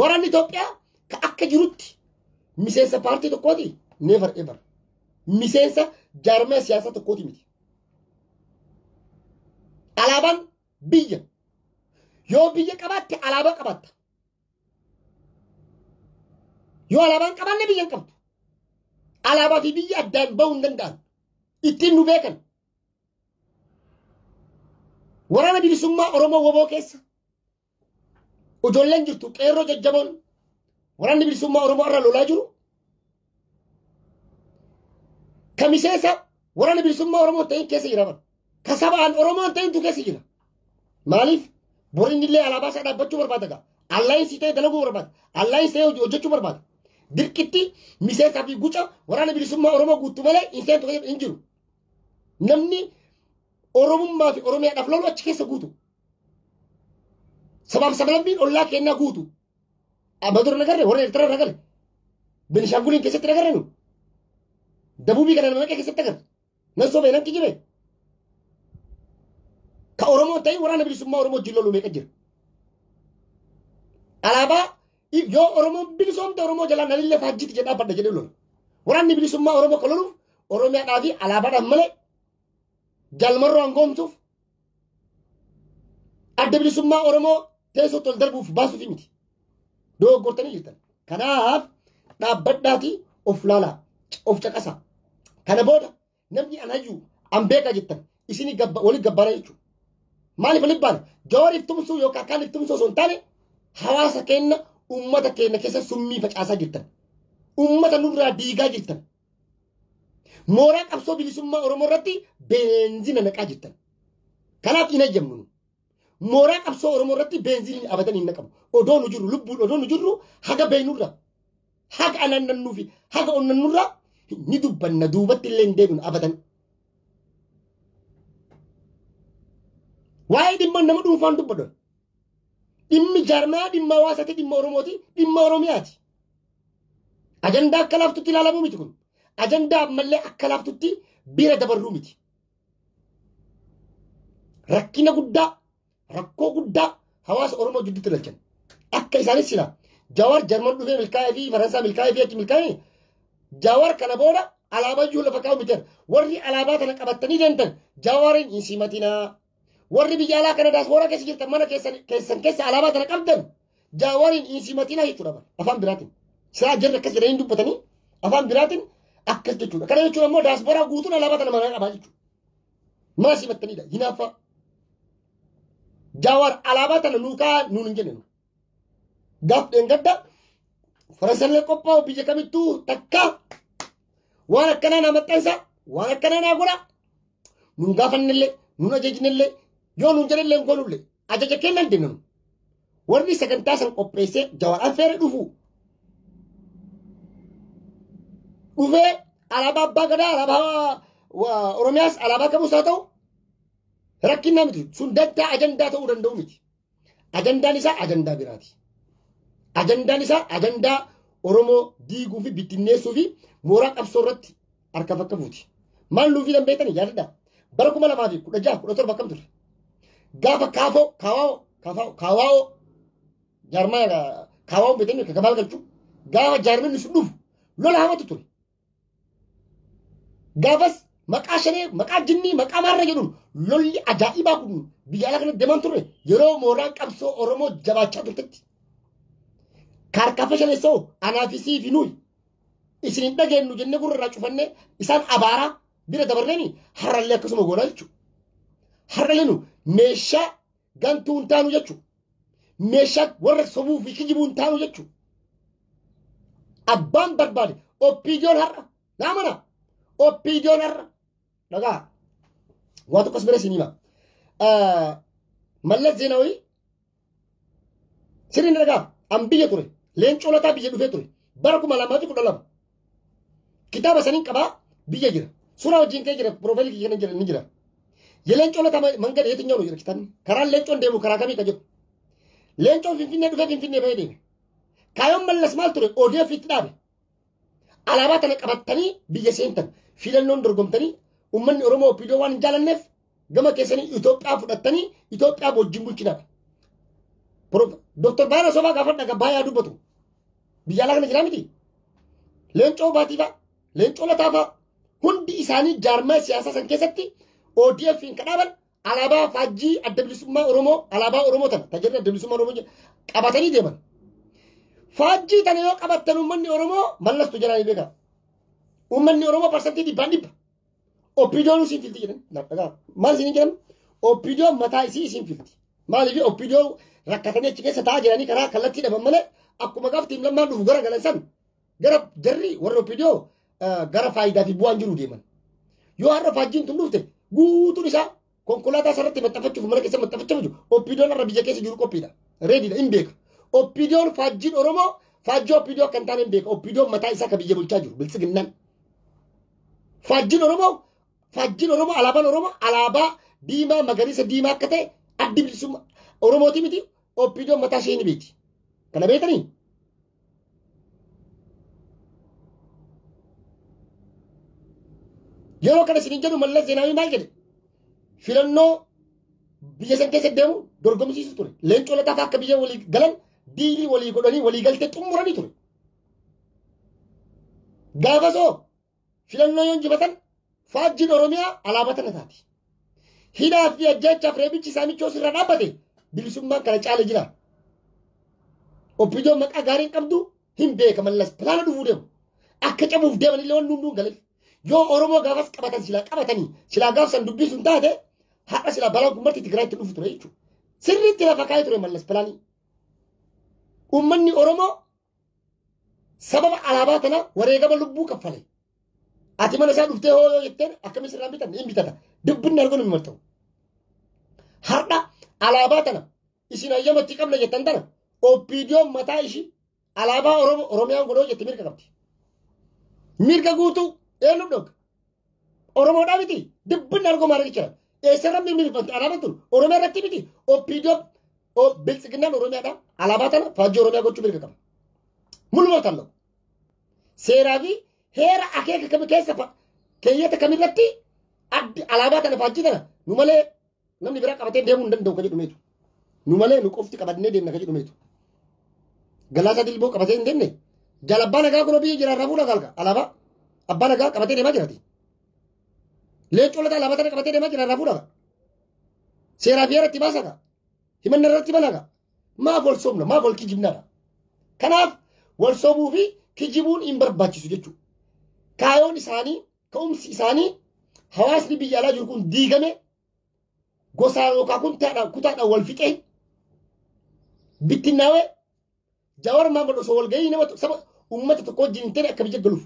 ወራን ኢትዮጵያ ከአከጅሩት ሚሴስ ፓርቲ ተቆቲ ኔቨር ኤቨር ሚሴስ ጃርመ ሲያሰት ተቆቲ ሚቲ አላባን ብየ ዮ ብየ ቀባት አላባ ቀባት ዮ አላባን ቀባለ ብየን ቀብቱ አላባ ፊ ብየ አዳን በው እንደንዳን ኢቲኑ ቤከን ወራና ቢሊሱማ ኦሮሞ ወቦ ኬስ ኦጆለን ጅርቱ ቄሮ ጀጀቦን ወራን ቢሊሱማ ኦሮሞ አራ ሎላ ጅሩ ከሚሴሳ ወራን ቢሊሱማ ኦሮሞ ተይ ኬስ ይራባል ከሰባን ኦሮሞ ተይንቱ ኬስ ይራ ማሊፍ ቦሪንዲሌ አላባሳ ዳበቹ በርባተጋ አላይን ሲቴ ደለጉ በርባት አላይን ሲቴ ኦጆቹ በርባት ድርቅቲ ሚሴሳ ፊ ጉጫ ወራን ቢሊሱማ ኦሮሞ ጉቱ መለ ኢንሴንቱ እንጅሩ ነምኒ Oromummaa fi Oromiyaadhaaf lolu achi keessa guutu. Sabaaf sablammiin ollaa kennaa guutu. Amma dur nagarre warra Eertiraa nagarre. Benishaanguliin keessatti nagarre nu. Dabuubii kana nama meeqa keessatti agarra? Nan sobee nan kijibee? Ka Oromoo ta'e waraana bilisummaa Oromoo wajjin lolu meeqa jira? Alaabaa yoo Oromoo bilisoomte Oromoo jalaa nalillee faajjiiti jedhaa badda jedhee lola. Waraanni bilisummaa Oromoo kan loluuf Oromiyaadhaa fi alaabaadhaan malee jalmarroo hangoomsuuf adda bilisummaa Oromoo teessoo tol darbuuf baasuuf miti. Dogoggortanii jirtan. Kanaaf dhaabbadhaatii of laalaa, of caqasaa. Kana booda namni anayyuu an beekaa jettan isinii waliin gabbaara jechuudha. Maaliif waliin baana? Jawaariif tumsuu yookaan kaaniif tumsuu osoo hin taane hawaasa keenya uummata keenya keessa summii facaasaa jirtan. Uummata nurraa diigaa jirtan. Mooraa qabsoo bilisummaa Oromoo irratti beenzina naqaa jirtan. Kanaaf hin eeyyamnu. Mooraa qabsoo Oromoo irratti beenzilii abadan hin naqamu. Odoo nu jirru lubbuun odoo nu jirru haga beeynurra haga anannannuu fi haga onnannurra ni dubbanna duubatti illee hin deebinu abadan. Waa'ee dhimma nama dhuunfaan dubbadhu. Dhimmi jaarmaa dhimma hawaasaati dhimma Oromooti dhimma Oromiyaati. Ajandaa akka laaftutti ilaalamuu miti kun. Ajandaa ammallee akka laaftutti bira dabarruu miti. Rakkina guddaa rakkoo guddaa hawaasa Oromoo jidduutti galchan. Akka isaanis sila Jawaar Jarman dhufee milkaa'ee fi Faransaa milkaa'ee fi achi milkaa'ee Jawaar kana booda alaabaa iyyuu lafa kaa'u miti. Warri alaabaa kana qabatanii deemtan Jawaarin hin simatinaa. Warri biyya alaa kana daasbooraa keessa jirtan mana keessan keessa alaabaa kana qabdan Jawaarin hin simatinaa jechuudha. Afaan biraatiin. Siraa jirra akkas jedhanii dubbatanii afaan biraatiin akkas jechuudha. Kana jechuun ammoo daasbooraa guutuun alaabaa kana mana qabaa jechuudha. Maa simattanidha. Hinaaffaa. Jawaar alaabaa tana nuukaa nuun hin jenne. Gaaf dheengadda Faransallee qophaa'u biyya kamittuu takka waan akkanaa naa maxxansa waan akkanaa naa godha nuun gaafannellee nuun ajajnellee yoo nuun jedhellee hin goonullee ajaja kennan deemnu. Warri sagantaa san qopheessee Jawaar affeere dhufee alaabaa abbaa gadaa alaabaa Oromiyaas alaabaa qabuus haa ta'u rakkinaa miti sun dantaa ajandaa ta'uu danda'u miti. Ajandaan isaa ajandaa biraati. Ajandaan isaa ajandaa Oromoo diiguu fi bittinneessuu fi mooraa qabsoo irratti harka fakka fuuti. Maal nuufii danbeetanii yaadadhaa? Bara 2016-17 akkam ture? Gaafa kaawaa'oo jaarmaa kaawaa'oo beekanii akka maal galchuu gaafa jaarmanni sun dhufu lola hamatu ture. Gaafas maqaa shanee maqaa jinnii maqaa maarra jedhuun lolli ajaa'ibaa kun biyya alaa kanatti deeman turre yeroo mooraan qabsoo Oromoo jabaachaa turtetti. Kaarkaafa shaneessoo anaafisii fi nuyi isin hin dhageenyu jennee gurra cufannee isaan abaaraa bira dabarreeni har'allee akkasuma goonaa jechuudha. Har'allee nu meeshaa gantuu hin taanu jechuudha. Meeshaa warra sobuu fi kijibuu hin taanu jechuudha. Abbaan barbaade oppiidiyoon har'a naamana oppiidiyoon har'a dhagaa waan tokkos bira isin hima. Mallas Zeenaawii sirriin dhagaa an biyya ture. Leencoo lataa biyya dhufee ture. Bara 2012 kitaaba saniin qabaa biyya jira. Suuraa wajjin kee jira. Piroofaayilii kee jira ni jira. Leencoo lataa mangada yeetinyoo jira kitaabni. Karaan leencoon deemu karaa kamii ka jiru. Leencoon Finfinnee dhufee Finfinnee bahee deeme. Kaayoon mallas maal ture ODF itti dhaabe. Alaabaa tana qabattanii biyya seentan. Filannoon dorgomtanii uummanni Oromoo OPDO waan hin jaalanneef gama keessanii Itoophiyaa fudhattanii Itoophiyaa wajjin bulchinaadha. Dr. Baara Sobaa gaafadha gabbaa yaa dubbatu. Biyya alaa kana jiraa miti. Leencoo baatiifaa, leencoo lataafaa hundi isaanii jaarmaa siyaasaa san keessatti ODF hin kadhaaban alaabaa faajjii adda bilisummaa Oromoo alaabaa Oromoo tana tajaajila adda bilisummaa Oromoo qabatanii deeman. Faajjii tana yoo qabattan uummanni Oromoo mallastu jalaa ni beeka. Uummanni Oromoo parsantii 100 OPDOon isin filti jedhan. Maal isin jedhan? OPDOon mataa isii isin filti. Maaliif OPDO rakkatanii achi keessa taa'aa jiranii karaa kallattii dhaban malee akkuma gaaftiin lammaan dhufu gara galansan gara jarri warra OPDO gara faayidaa fi bu'aan jiru deeman. Yoo har'a faajjiin tun dhufte guutuun isaa konkolaataa sarratti maxxanfachuuf mana keessa maxxanfachuuf jiru OPDOon har'a biyya keessa jiru qophiidha. Reediidha hin beeka. OPDOon faajjiin Oromoo faajjii OPDO kan taane hin beeka. OPDOon mataa isaa kan biyya bulchaa jiru biltsiginnaan. Faajjiin Oromoo alaabaan Oromoo alaabaa diimaa magariisa diimaa akka ta'e addi bilisummaa Oromooti miti OPDOon mataa ishee ni beekti. Kana beektanii? yeroo kana isin jedhu Mallas Zeenaawii maal jedhe filannoo biyya san keessa deemu dorgomsiisu ture. Leencoo Lataa akka biyya walii galan diilii walii godhanii walii galtee xumuranii ture. Gaafasoo filannoo yoo injifatan faajjiin Oromiyaa alaabaa tana taati. Hidhaa fi ajjeechaaf reebichi saamichoo sirra dhaabbate bilisummaan kana caala jira. Oppiidoon maqaa gaariin qabdu hin beeka Mallas pilaana dhufuu deemu. Akka cabuuf deeman illee waan hunduun galeef. Yoo Oromoo gaafas qabatan silaa qabatanii silaa gaafsan dubbisuun taate haadha silaa balaan kun marti Tigraayitti dhufu ture jechuudha. Sirriitti lafa kaa'ee ture Mallas pilaanii. Uummanni Oromoo sababa alaabaa kana wareegama lubbuu kaffale. Ati mana isaa dhuftee hoo yoo jetteen akkamis irraa bitan hin bitata. Dubbinni arguun hin marta'u. Har'a alaabaa tana isin hayyamatti qabna jettan tana oppiidiyoon mataa ishii alaabaa Oromiyaan godhoo jetti mirga qabdi. Mirga guutuu eenyu dhooga. Oromoodhaa miti dubbinni arguu maal jira. Eessarra mirga alaabaa tun Oromiyaa irratti miti oppiidiyoon biltsiginnaan Oromiyaadhaa alaabaa tana faajjii Oromiyaa gochuu mirga qaba. Mul'uma ta'u. Seeraa fi heera akeeka kam keessa keeyyata kamirratti addi alaabaa tana faajjii tana nu malee namni biraa qabatee deemuu hin danda'u ka jedhumeetu. Nu malee nu qofti qabannee deemna ka jedhumeetu. Galaasaa Dilboo qabatee hin deemne. Jala abbaa nagaa kunoo biyya jiraarraa fuudha galga alaabaa abbaa nagaa qabatee deemaa jiraati. Leencoo Lataa alaabaa tana qabatee deemaa jiraarraa fuudha. Seeraa fi heera itti baasaadha. Himanna irratti banaadha. Maaf wal soomna maaf wal kijibnaadha. Kanaaf wal soomuu fi kijibuun hin barbaachisu jechuudha. Kaayoon isaanii ka'umsi isaanii hawaasni biyya alaa jiru kun diigame gosaa yookaan kutaadhaan wal fixee bittinnaawee Jawaar Mohaammed osoo wal gahii nama saba uummata tokko wajjin hin ta'e akka biyya galuuf.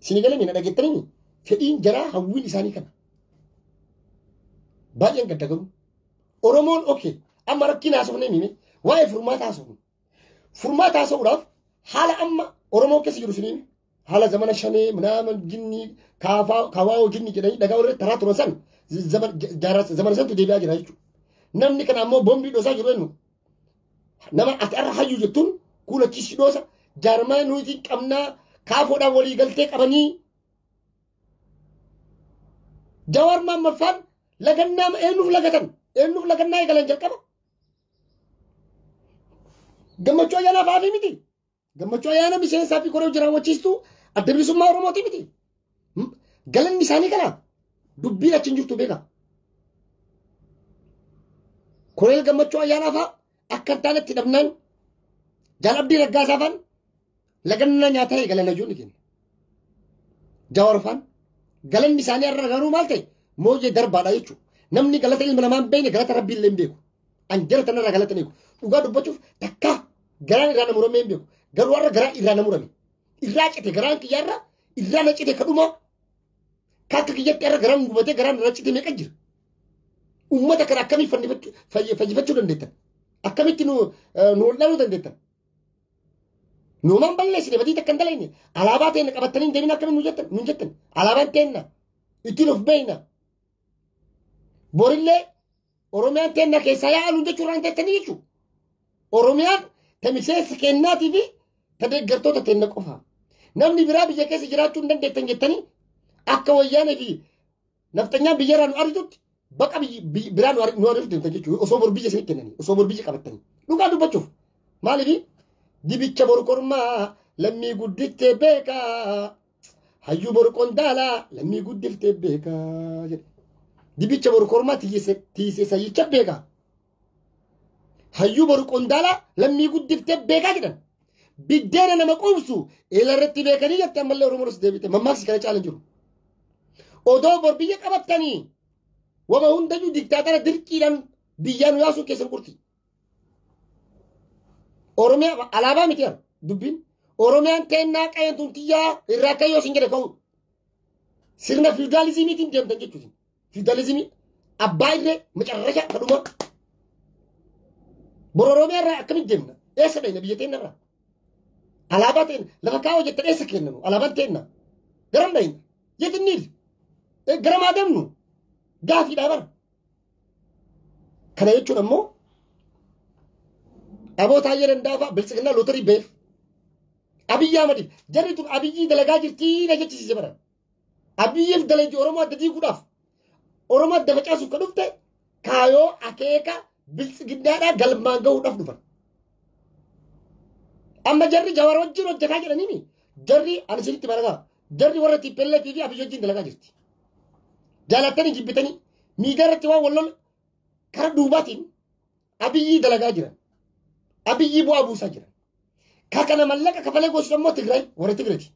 Isin galee mina dhageettanii fedhiin jaraa hawwiin isaanii kana. Baay'een gadda galu. Oromoon okee amma rakkina haasofnee mime waa'ee furmaata haasofnu. Furmaata haasofudhaaf haala amma Oromoo keessa jiru siniin haala zamana shanee minaaman jinni kaawaa jinni jedhanii dhagaa warra taraa turan san zamana santu deebi'aa jira jechuudha. Namni kana ammoo boombii dhoosaa jiru eenyu. Nama ati arra hayyuu jettuun kuulachiisi dhoosa jaarmaa nuti qabnaa kaafoodhaan walii galtee qabanii. Jawaar Mohaammed lagannaa eenyuuf lagatan eenyuuf lagannaa eegalan jalqaba. Gammachuu ayyaanaa fa'aa miti. Gammachuu ayyaana miseensaa fi koree jiraawwachiistuu adda bilisummaa Oromooti miti. Galanni isaanii kana dubbiin achi hin jirtu beeka. Koree gammachuu ayyaanaa fa'aa akka hin taanetti dhabnaan jaalabdii raggaasaa fa'aan lagannaa nyaataa eegalan ajuun ni kenna. Jawaar fa'aan galanni isaanii irra garuu maal ta'e mooyyee darbaadha jechuudha. Namni galata ilma namaa hin beekne galata rabbii illee hin beeku. Anjara tanarraa galata ni beeku. Dhugaa dubbachuuf takka garaan irraa nama muramee hin beeku. Garuu warra garaa irraa nama murame. Irraa cite garaan kiyyaarra irraa na cite kadhuma. Kakka kiyyatti irra garaan gubatee garaan irraa cite meeqa jira. Uummata kana akkamitti fayyifachuu dandeettan? Akkamitti nu wal'aanuu dandeettan? Nuumaan balleessine badii takka hin dalagne. Alaabaa ta'e qabattanii hin deemin akkamitti nu jettan? Alaabaan ta'enna ittiin of beeyna. Borillee Oromiyaan ta'enna keessaa yaa'aluun jechuudhaan teettanii jechuudha. Oromiyaan tamiseessa kennaatii fi tadeeggartoota ta'enna qofa. Namni biraa biyya keessa jiraachuu hin dandeettan jettanii akka wayyaanee fi naftanyaan biyyarraa nu argitutti baqa biraa nu argitutti jechuudha. Osoo bor biyya isinii kennanii osoo bor biyya qabattanii. Dhugaa dubbachuuf maaliif dibicha boru kormaa lammii guddiftee beekaa hayyuu boru qondaalaa lammii guddiftee beekaa jedhe. Dibicha boru kormaa tiisee sayyicha beekaa. Hayyuu boru qondaalaa lammii guddiftee beekaa jedhan. Biddeena nama quubsu eelarratti beekanii jette ammallee Oromoos deebite mammaaksa kana caalan jiru. Odoo bor biyya qabattanii wama hundayyuu diktaatara dirqiidhaan biyyaa nu yaasuu keessan qurti. Oromiyaa alaabaa miti yaa dubbiin. Oromiyaan teennaa qayentuun xiyyaa irraa kayyoo sin jedhe ka'u. Sirna fiudaalizimiitiin deemtan jechuusin. Fiudaalizimii abbaa irree macarrasha kadhuma. Bor Oromiyaa irraa akkamitti deemna? Eessa dhayna biyya teenna irraa? Alaabaa teenna lafa kaa'oo jettan eessa kennanu? Alaabaan teenna. Garam dhayna? Yetinniif. Garamaa deemnu? Gaafiidhaa bara. Kana jechuun ammoo aboota hayyee danda'aafaa bilisignaa lootarii beef. Abiyyi Ahmadiif jarri tun Abiyyi dalagaa jirtii na jechisiise bara. Abiyyiif dalagii Oromoo adda diiguudhaaf Oromoo adda facaasuuf kan dhufte kaayoo akeeka biltsiginnaadhaa galmaan gahuudhaaf dhufan. Amma jarri Jawaar wajjin hojjetaa jedhaniini jarri ani isinitti baragaa jarri warra TPLF fi Abiyyi wajjin dalagaa jirti. Jaalattanii jibbitanii miidiyaa irratti waan wallol karaa duubaatiin Abiyyi dalagaa jiran. Abiyyi bu'aa buusaa jiran. Kakana mallaqa kafalee gosa immoo Tigraay warra Tigraati.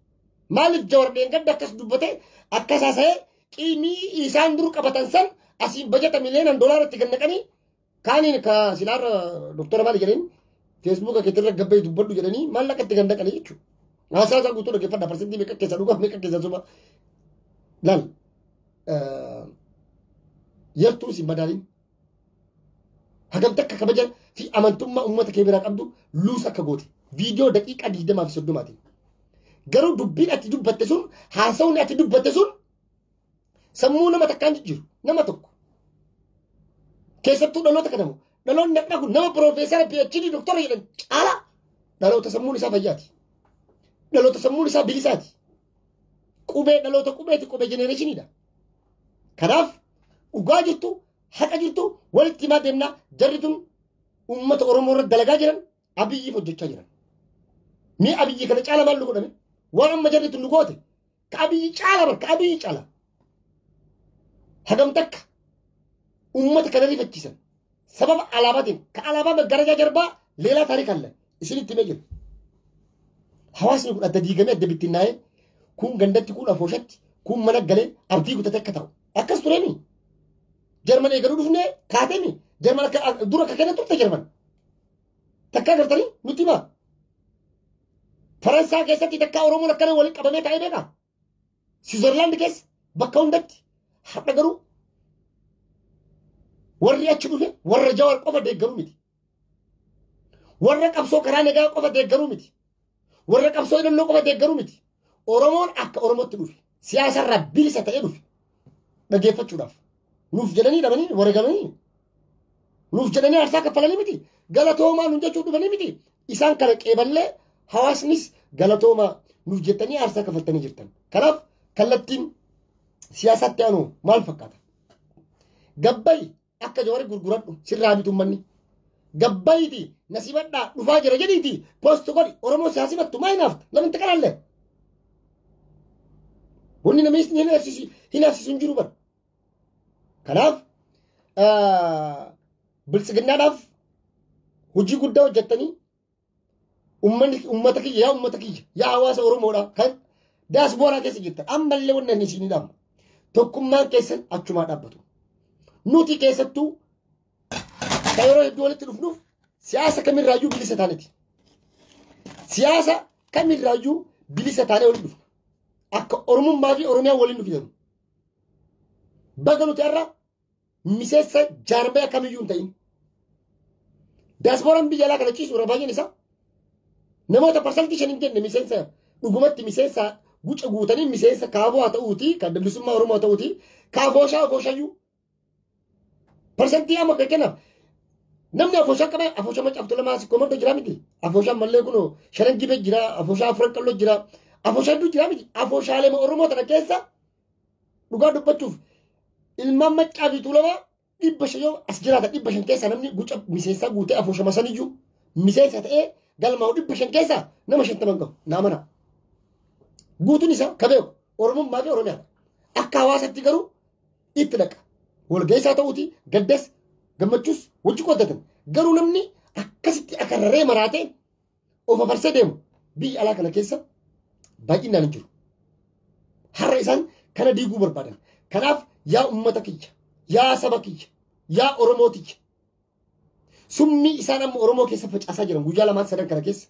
Maaliif Jawaar dheengadda akkas dubbatee akkas haasa'ee qiimii isaan dur qabatan san asiin bajata miliyoona doolaarratti gannaqanii kaaniin ka silaarra doktora maali jedhanii feesbuuka keetirra gabbee dubbadhu jedhanii maallaqa itti gannaqanii jechuudha. Haasaa isaa guutuu dhaggeeffadha parsentii meeqa keessa dhugaa meeqa keessa suba laal yartuu si madaalin hagam takka kabaja fi amantummaa uummata kee biraa qabdu luus akka goote viidiyoo daqiiqaa 20 fi 30 garuu dubbiin ati dubbatte sun haasawni ati dubbatte sun sammuu nama takkaan jijjiiru nama tokko keessattuu dhaloota kanamu dhaloonni dhaqna kun nama piroofeesara PhD doktora jedhan caala dhaloota sammuun isaa fayyaati dhaloota sammuun isaa bilisaati qubee dhaloota qubeeti qubee jenereeshiniidha kanaaf dhugaa jirtu haqa jirtu walitti himaa deemnaa jarri tun uummata Oromoo irra dalagaa jiran Abiyyiif hojjechaa jiran mee Abiyyi kana caala maal godhame waan amma jarri tun nu goote ka Abiyyi caala bar ka Abiyyi caala hagam takka uummata kana rifachiisan sababa alaabaatiin ka alaabaa maggarajaa jarbaa leelaa taariika alla isinitti himee jiru hawaasni kun adda diigamee adda bittinnaa'ee kun gandatti kun afooshatti kun mana galee abdii gutatee akka ta'u akkas tureemi Jarman eegaluu dhufnee kaateemi Jarman akka dura akka kennan turte Jarman takkaa gartanii nutti himaa Faransaa keessatti takkaa Oromoon akkana waliin qabamee taa'ee beekaa Siizerlaand keessa bakka hundatti har'a garuu warri achi dhufe warra Jawaar qofa deeggaruu miti warra qabsoo karaa nagaa qofa deeggaruu miti warra qabsoo hidhannoo qofa deeggaruu miti Oromoon akka Oromootti dhufe siyaasarraa bilisa ta'ee dhufe dhaggeeffachuudhaaf nuuf jedhanii dhabanii wareegamanii nuuf jedhanii aarsaa kaffalanii miti galatoomaa nuun jechuu dhufanii miti isaan kana qeeballee hawaasnis galatoomaa nuuf jettanii aarsaa kaffaltanii jirtan kanaaf kallattiin siyaasaatti aanu maal fakkaata gabbayi akka Jawaar gurguradhu sirraa bitu manni gabbayiti nasibadhaa dhufaa jira jedhiiti poostu godhi Oromoo siyaasifattu maa hinaafta lamin taqalallee wanni namichi hin hafsisu hin jiru bara kanaaf biltsiginnaadhaaf hojii guddaa hojjettanii uummata kiyya yaa hawaasa Oromoodha kan daasbooraa keessa jirtan ammallee wannan isinii dhaamma tokkummaan keessan achumaa dhaabbatu nuti keessattuu ka yeroo hedduu walitti dhufnuuf siyaasa kamirraayyuu bilisa taaneti siyaasa kamirraayyuu bilisa taanee walitti dhufna akka Oromummaa fi Oromiyaa waliin dhufidamu baga nuti irra miseensa jaarmee kamiyyuu hin ta'in daasbooraan biyya alaa kana ciisu irra baay'een isaa namoota parsantii 5 hin jenne miseensa dhugumatti miseensa guca guutanii miseensa kaaboo haa ta'uuti kan bilisummaa Oromoo haa ta'uuti kaafooshaa afooshaayyuu parsantii amma kennaaf namni afooshaa qaba afooshaa macaaftu lamaa si komarto jira miti afooshaa mallee kunoo shanan gibee jira afooshaa afran qalloo jira afooshaa hedduu jira miti afooshaalee Oromoo tana keessa dhugaa dubbachuuf ilmaan maccaa fi tuulamaa 500 as jiraata 500 keessa namni guca miseensaa guutee afooshama saniyyuu miseensa ta'ee galmaa'u 500 keessa nama 50 gahu naamana guutuun isaa kabeeku Oromummaa fi Oromiyaa akka hawaasatti garuu itti dhaqa walgeessaa ta'uuti gaddas gammachuus wajji qoddatan garuu namni akkasitti akarraree maraatee of afarsee deemu biyya alaa kana keessa baay'inaan hin jiru har'a isaan kana diiguu barbaadan kanaaf yaa ummata kiyya yaa saba kiyya yaa Oromoo kiyya summii isaan amma Oromoo keessa facaasaa jiran guyyaa lamaan sadan kana keessa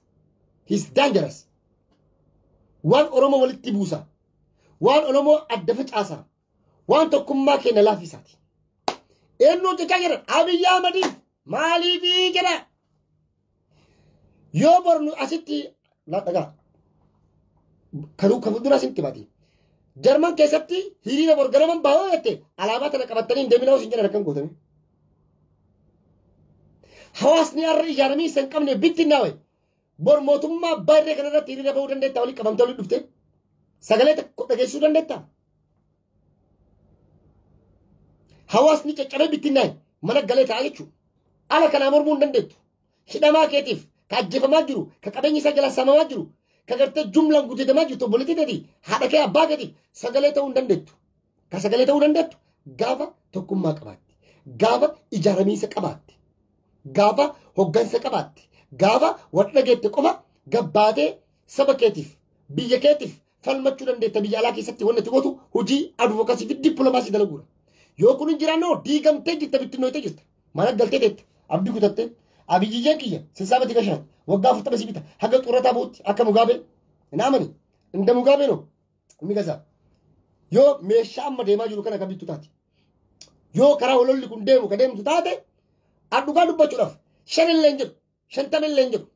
his dangerous waan Oromoo walitti buusa waan Oromoo adda facaasaa waan tokkummaa keenya laafisaati eenyu jechaa jiran Abiyyi Ahmadiif maaliifi jedha yoo bornu asitti dhagaa kan fuuldura asitti baati Jarman keessatti hiriira borgaraman baay'oo jette alaabaa tana qabatanii hin deeminaa osin jedhan akkam gootame hawaasni har'a ijaaramii isa hin qabne bittinnaa wayi bor mootummaa baay'ee kanarratti hiriira bahuu dandeetta walii qabamtee walii dhufte sagalee tokko dhageessisuu dandeetta hawaasni caccabe bittinnaa'e mana galee ta'a jechuudha. Ala kanaa mormuu hin dandeettu. Hidhamaa keetiif ka ajjeefamaa jiru, ka qabeenyi isaa jala saamamaa jiru, ka gartee jumlaan guuteedamaa jirtu obboleettii keetii haadha kee abbaa keetiif sagalee ta'uu hin dandeettu. Ka sagalee ta'uu dandeettu gaafa tokkummaa qabaatti, gaafa ijaaramiinsa qabaatti, gaafa hoggansa qabaatti, gaafa wadha dhageette qofa gabbaatee saba keetiif biyya keetiif falmachuu dandeetta. Biyya alaa keessatti wanti itti gootu hojii advokaasii fi dippiloomaasii dalaguudha. Yoo kun hin jiraannoo diigamtee jirta bittinnooytee jirta. Mana galtee teette abdii kutattee abiyyeen kiyya sissaabatti gashaat waggaa 40 sibita haga xurataa buutti akka Mugaabee hin amani inda Mugaabee no migasaa yoo meeshaa amma deemaa jiru kana kabittu taate yoo karaa hololli kun deemu ka deemtu taate addugaa dubbachuudhaaf 5 illee hin jedhu 50 illee hin jedhu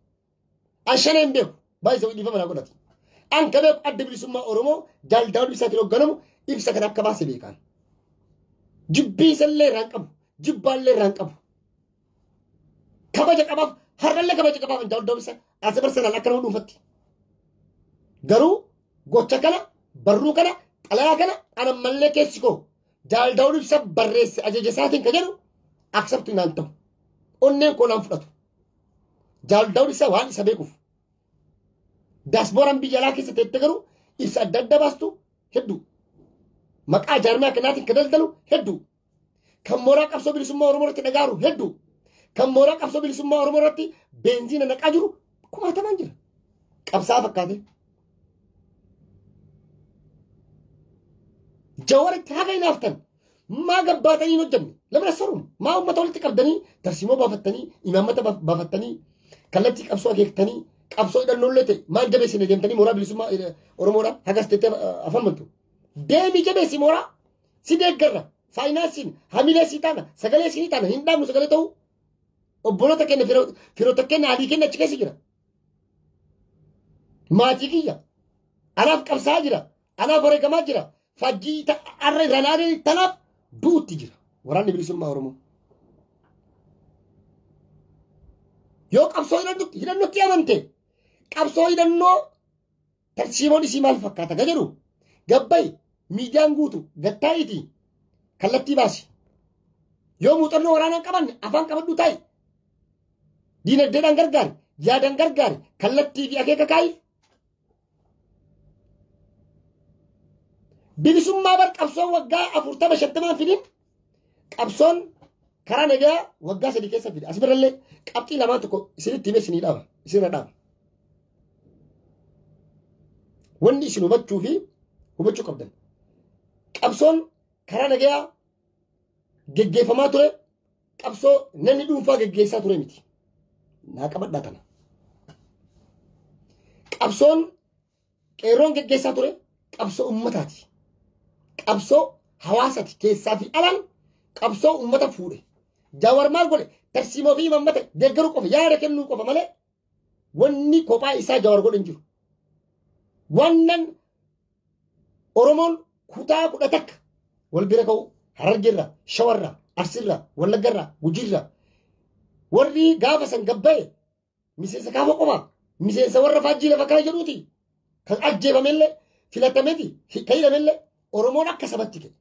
an 5 hin beeku baay'isa dhiifama naa godhate an ka beeku adda bilisummaa Oromoo Daawud Ibsaatiin hoogganamu ibsa kan akka baase beekan jibbiisallee irraan qabu jibbaallee irraan qabu kabaja qabaaf har'allee kabaja qabaaf Daawud Ibsaa as barsanaan akka nama dhuunfatti garuu gocha kana barruu kana xalayaa kana anammallee keessi koo Daawud Ibsaa barreesse ajaja isaatiin ka jedhu akseptu naan ta'u onneen koo naan fudhatu Daawud Ibsaa waan isa beekuuf daasbooraan biyya alaa keessa teette garuu ibsa adda adda baastu hedduu maqaa jaarmaa kanaatiin ka daldalu hedduu kan mooraa qabsoo bilisummaa Oromoo irratti dhagaaru hedduu kan mooraa qabsoo bilisummaa Oromoo irratti beenziina naqaa jiru kumaatamaan jira qabsaa fakkaate jawaritti haga hinaaftan maa gabbaatanii hojjanne lamna sarum maa ummata walitti qabdanii tarsiimoo baafattanii imaammata baafattanii kallattii qabsoo akeektanii qabsoo hidhannoollee ta'e maal jabeessine deemtanii mooraa bilisummaa Oromoodhaan hagas tettee afaan maltu deemii jabeessi mooraa si deeggarra faayinaansiin hamilee sii taana sagalee sii taana hin dhaabnu sagalee ta'uu obboloota keenya firoota keenya adii keenya achi keessa jira maatii kiyya anaaf qabsaa jira anaaf wareegamaa jira fajjii arra irranaadee tanaaf duutti jira waraanni bilisummaa Oromoo yoo qabsoo hidhannootti amante qabsoo hidhannoo tarsiimoon isii maal fakkaata ga jedhu gabbay miidiyaan guutu gattaa'itii kallattii baasi yoo muuxannoo waraanaa qabanne afaan qabadhu ta'i diinagdeedhaan gargaari yaadaan gargaari kallattii fi akeeka kaa'iif bilisummaa bar qabsoon waggaa 40-50 fidin qabsoon karaa nagaa waggaa 3 keessa fide as birallee qabxii lamaan tokko isinitti hime isinii dhaaba isinirra dhaaba wanni isin hubachuu qabdan qabsoon karaa nagaa geggeeffamaa ture qabsoo namni dhuunfaa geggeessaa ture miti naa qabadhaa tana qabsoon qeerroon geggeessaa ture qabsoo ummataati qabsoo hawaasaati keessaa fi alaan qabsoo ummata fuudhe Jawaar maal godhe tarsiimoo fi imaammata deeggaruu qofa yaada kennuu qofa malee wanni kophaa isaa Jawaar godhe hin jiru wannan Oromoon kutaa 11 wal bira ka'u Harargeerraa Shawarraa Arsiirraa Wallaggarraa Gujiirraa warri gaafa san gabba'e miseensa gaafa qofa miseensa warra faajjii lafa kana jedhuuti kan ajjeefamellee filatameeti kan hidhamellee Oromoon akka sabatti ka'e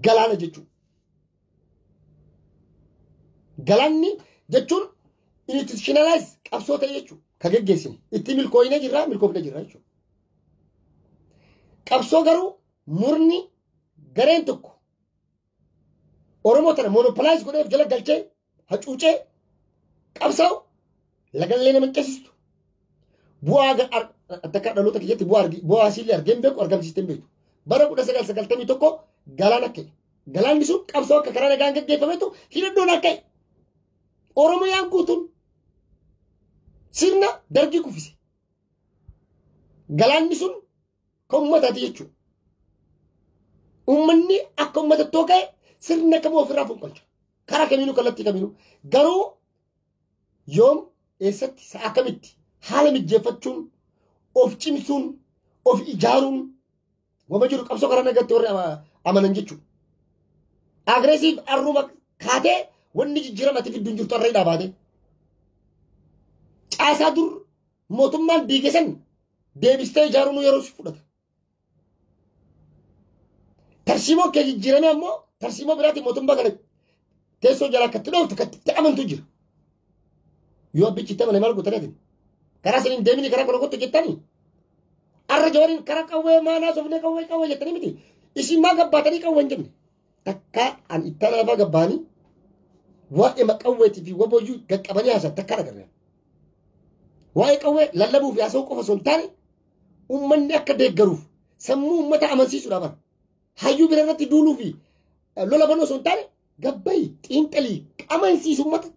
galaana jechuudha. Galaanni jechuun institutionalize qabsoo ta'e jechuudha. Ka geggeessine itti milkooyinee jirra milkoofnee jirra jechuudha. Qabsoo garuu murni gareen tokko Oromoo tana monopolize godheef jala galchee hacuucee qabsaa'u lagallee nama ceesistu bu'aa akka dhaloota kiyyatti bu'aa asiillee argeen beeku argamsiistee beektu. Bara 1991 galaana ka'e. Galaanni sun qabsoo akka karaa nagaan geggeeffametu hidhannoon akka Oromiyaan guutuun sirna dargii kuffise. Galaanni sun kan uummataati jechuudha. Uummanni akka uummatattoo ka'e sirna kamuu ofirraa fonqolcha. Karaa kamiinuu kallattii kamiinuu garuu yoom eessatti sa'a kamitti haala mijjeeffachuun of cimsuun of ijaaruun wama jiru qabsoo karaa nagaatti warri amanan jechuudha. Agreesiif arruma kaatee wanni jijjiiramatti fidduun jirtu arra dhaabaate. Caasaa dur mootummaan diigesan deebistee ijaaruun yeroo si fudhata. Tarsiimoo kee jijjiirame ammoo tarsiimoo biraati mootummaa kana teessoo jalaa katti dhooftu katti amantu jira. Yoo abbichi itti amane maal gootaniitiin karaa saniin deemini karaa kana kottu jettanii arra jawariin karaa qawwee maanaa sofnee qawwee jettanii miti isin maa gabbaatanii qawwee hin jenne takka an itti lafa gabbaanii waa'ee maqawweetii fi waboyyuu gaqqabanii haasan takka dhagarre. Waa'ee qawwee lallabuu fi haasa'uu qofa osoo hin taane uummanni akka deeggaruuf sammuu uummata amansiisuudhaaf bara. Hayyuu bira irratti duuluu fi lola banuu osoo hin taane gabbayii xiinxalii amansiisu uummata.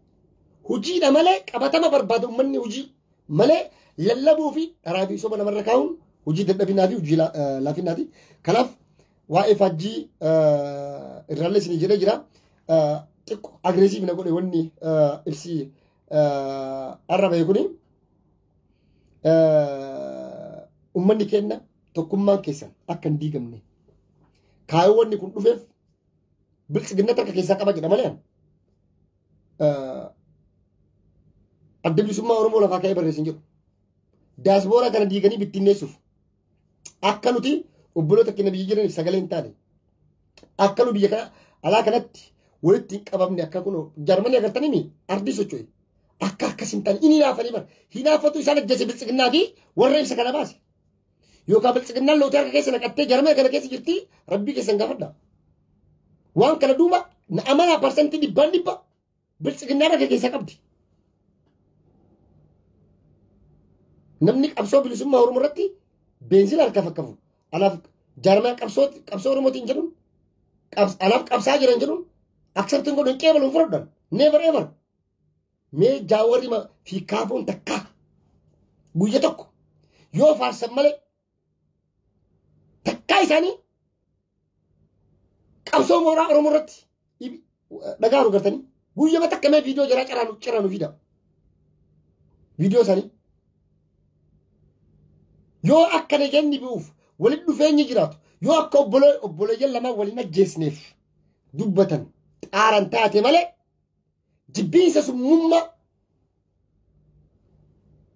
Hojiidha malee qabatama barbaada uummanni hojii malee lallabuu fi dharaa fi soba namarra kaa'uun hojii dadhabinaa fi hojii laafinaati. Kanaaf waa'ee faajjii irraallee isin jedhee jira. Xiqqoo agreesiif na godhe wanni ibsi arrabee kuni uummanni kenna tokkummaan keessan akka hin diigamne kaayoo wanni kun dhufeef bilchiginna takka keessaa qaba jedha malee adda bilisummaa Oromoo lafaa ka'ee barreessin jedhu daasbooraa kana diiganii bittinneessuuf akka nuti obboloota keenya biyya jiraniif sagalee hin taane akka nu biyya kana alaa kanatti walitti hin qabamne akka kun Jarmanii agartanii ardii socho'e akka akkas hin taane inni naafanii bara hinaafatu isaan ajjeese bilchiginnaa fi warra ibsa kana baase yookaan bilchiginnaan lootii harka keessa naqattee Jarmanii kana keessa jirti rabbii keessan gaafadha waan kana duuba na amanaa parsantii dhibbaan dhibba bilchiginnaa harka keessa qabdi. Namni qabsoo bilisummaa Oromoo irratti beenzila harka fakkaatu. Anaaf Jarmanii qabsoo Oromootiin jedhuun anaaf qabsaa jiran jedhuun accepting godhuun qeebaluun fudhadhan never ever. Mee jaawarri fi kaafoon takka guyya tokko yoo faarsan malee takkaa isaanii qabsoo mooraa Oromoo irratti dhagaa gartanii guyyama takka mee viidiyoo jaraa ciraanu fida. Viidiyoo isaanii yoo akka nageenya bu'uuf walitti dhufeenyi jiraatu yoo akka obboleeyyan lamaan waliin ajjeesneef dubbatan xaaran taate malee jibbiinsa summummaa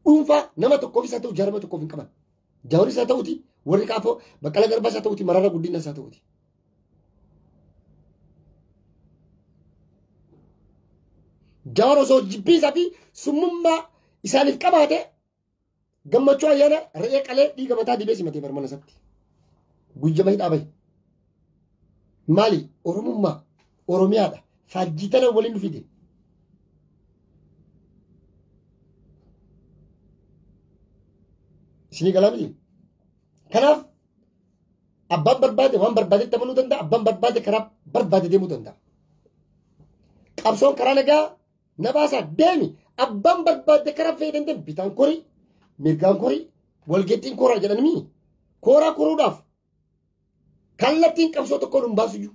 dhuunfaa nama tokkoof isa ta'u jaarma tokkoof hin qaban. Jawari isa ta'uti warri kaafoo Baqqalaa Garbaa isa ta'uti Mararaa Guddinaa isa ta'uti. Jawar osoo jibbiinsaa fi summummaa isaaniif qabaate gammachuu ayyaana re'ee qalee dhiiga mataa dibee simatee barmana isaatti guyyama hidhaa bahe maali Oromummaa Oromiyaadha faajjii tana waliin dhufite isinii galaa miti. Kanaaf abbaan barbaade waan barbaadetti amanuu danda'a abbaan barbaade karaa barbaade deemuu danda'a. Qabsoon karaa nagaa na baasaa deemi abbaan barbaade karaa fayyadamte bitaan korii mirgaan korii walgeettiin koraa jedhanii koraa koruudhaaf kallattiin qabsoo tokkoon hin baasuyyuu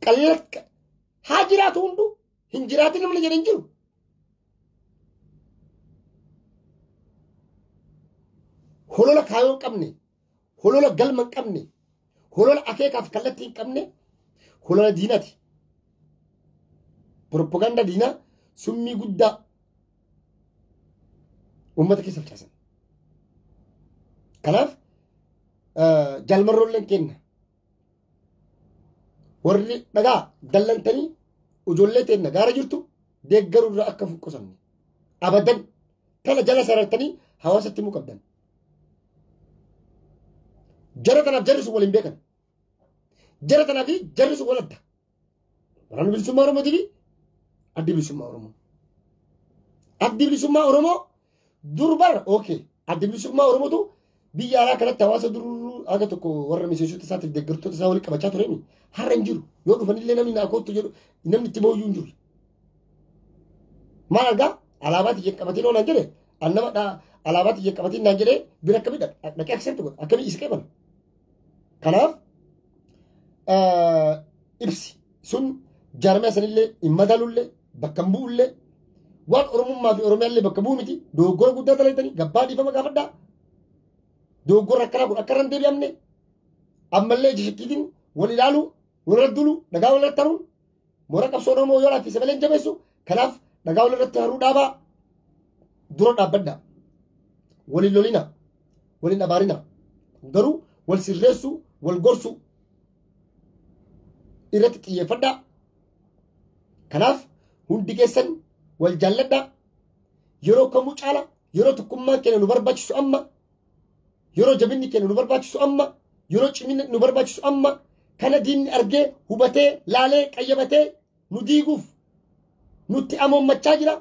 kallat haa jiraatu hundu hin jiraatin namni jedhan jiru. Holola kaayoo hin qabne holola galma hin qabne holola akeekaaf kallattii hin qabne holola diinaati. Propaganda diinaa summii guddaa ummata keessa facaasan. Kanaaf jaalmarroolleen kenna warri dhagaa dallantanii ijoollee teenna gaara jirtu deeggaruurraa akka fuqqosanne abadan tana jala sarartanii hawaasatti himuu qabdan. Jara tanaaf jarri sun waliin beekan. Jara tanaaf jarri sun wal adda. Waraana bilisummaa Oromootii fi addi bilisummaa Oromoo. Addi bilisummaa Oromoo durbar okay addi bilisummaa Oromootu biyya alaa kanatti hawaasa duruu aga tokko warra miseensota isaatiif deeggartoota isaa waliin qabachaa tureen har'a hin jiru yoo dhufanillee namni naa kootu jedhu namni itti booyyuu hin jiru. Maal argaa alaabaa xiyyeef qabatiin oonaan jedhe annama alaabaa xiyyeef qabatiin naan jedhee bira akkamii dhaqee accept godha akkamii isa qeeban. Kanaaf ibsi sun jaarmee sanillee hin madaalullee bakka hin bu'ullee waan Oromummaa fi Oromiyaallee bakka bu'u miti dogoggora guddaa talatanii gabbaa dhiifama gaafadhaa. Dogoggora akkanaa kun akka irra hin deebi'amne ammallee jishakkiitiin wal ilaaluu walirratti dulu dhagaa walirratti haruun moora qabsoo Oromoo yoo laaffise malee hin jabeessu. Kanaaf dhagaa walirratti haruu dhaabaa dura dhaabbadhaa. Waliin lolina waliin dhabaarina garuu wal sirreessuu wal gorsuu irratti xiyyeeffadhaa. Kanaaf hundi keessan wal jaalladhaa. Yeroo kamuu caala yeroo tokkummaan keenya nu barbaachisu amma, yeroo jabinni keenya nu barbaachisu amma, yeroo cimina nu barbaachisu amma, kana diinni argee hubatee laalee qayyabatee nu diiguuf nutti amoommachaa jira.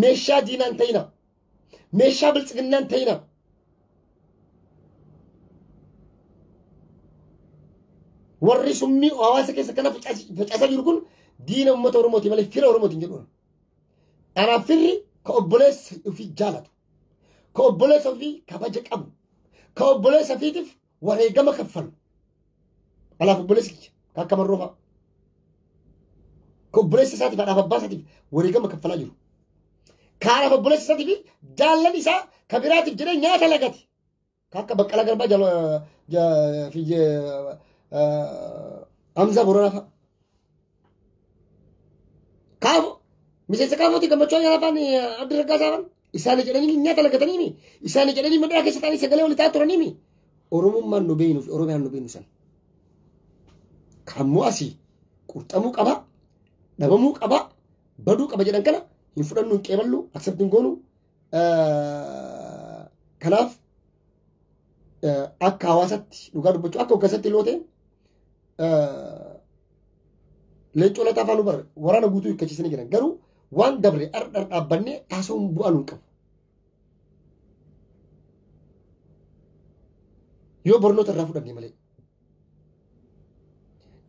Meeshaa diinaan ta'ina, meeshaa biltsiginnaan ta'ina. Warri summii hawaasa keessa kana facaasaa jiru kun diina uummata Oromooti malee fira Oromootiin jedhuun. Anaaf firri ka obboleessa ofii jaalatu, ka obboleessa ofii kabaja qabu, ka obboleessa ofiitiif wareegama kaffalu. Anaaf obboleessi kiyya ka akka marroo fa'a. Ka obboleessa isaatiif haadhaaf abbaa isaatiif wareegama kaffalaa jiru. Ka haadhaaf obboleessa isaatiif jaallan isaa ka biraatiif jedhee nyaata lagate. Ka akka Baqqalaa Garbaa Hamza Boranaa fa'a. Kaafu miseensa kaafooti gammachuu ayyaanafaan Abdi Raggaasaafan isaanii jedhanii nyaata lagataniimi, isaanii jedhanii madara keessa ta'anii sagalee walitti ta'aa turaniimi. Oromummaan nu beeynuuf Oromiyaan nu beeynu san. Kammoo asii qurxamuu qaba, dhabamuu qaba, baduu qaba jedhan kana hin fudhannu hin qeeballu, akseptiin goonu. Kanaaf akka hawaasaatti dhugaa dubbachuu akka hoggansaatti illee leencoo lataa afaan bara waraana guutuu hiikkachiisanii jiran garuu waan dabre ardar dhaabbannee taasisuun bu'aa nuun qabu. Yoo barnoota irraa fudhanne malee.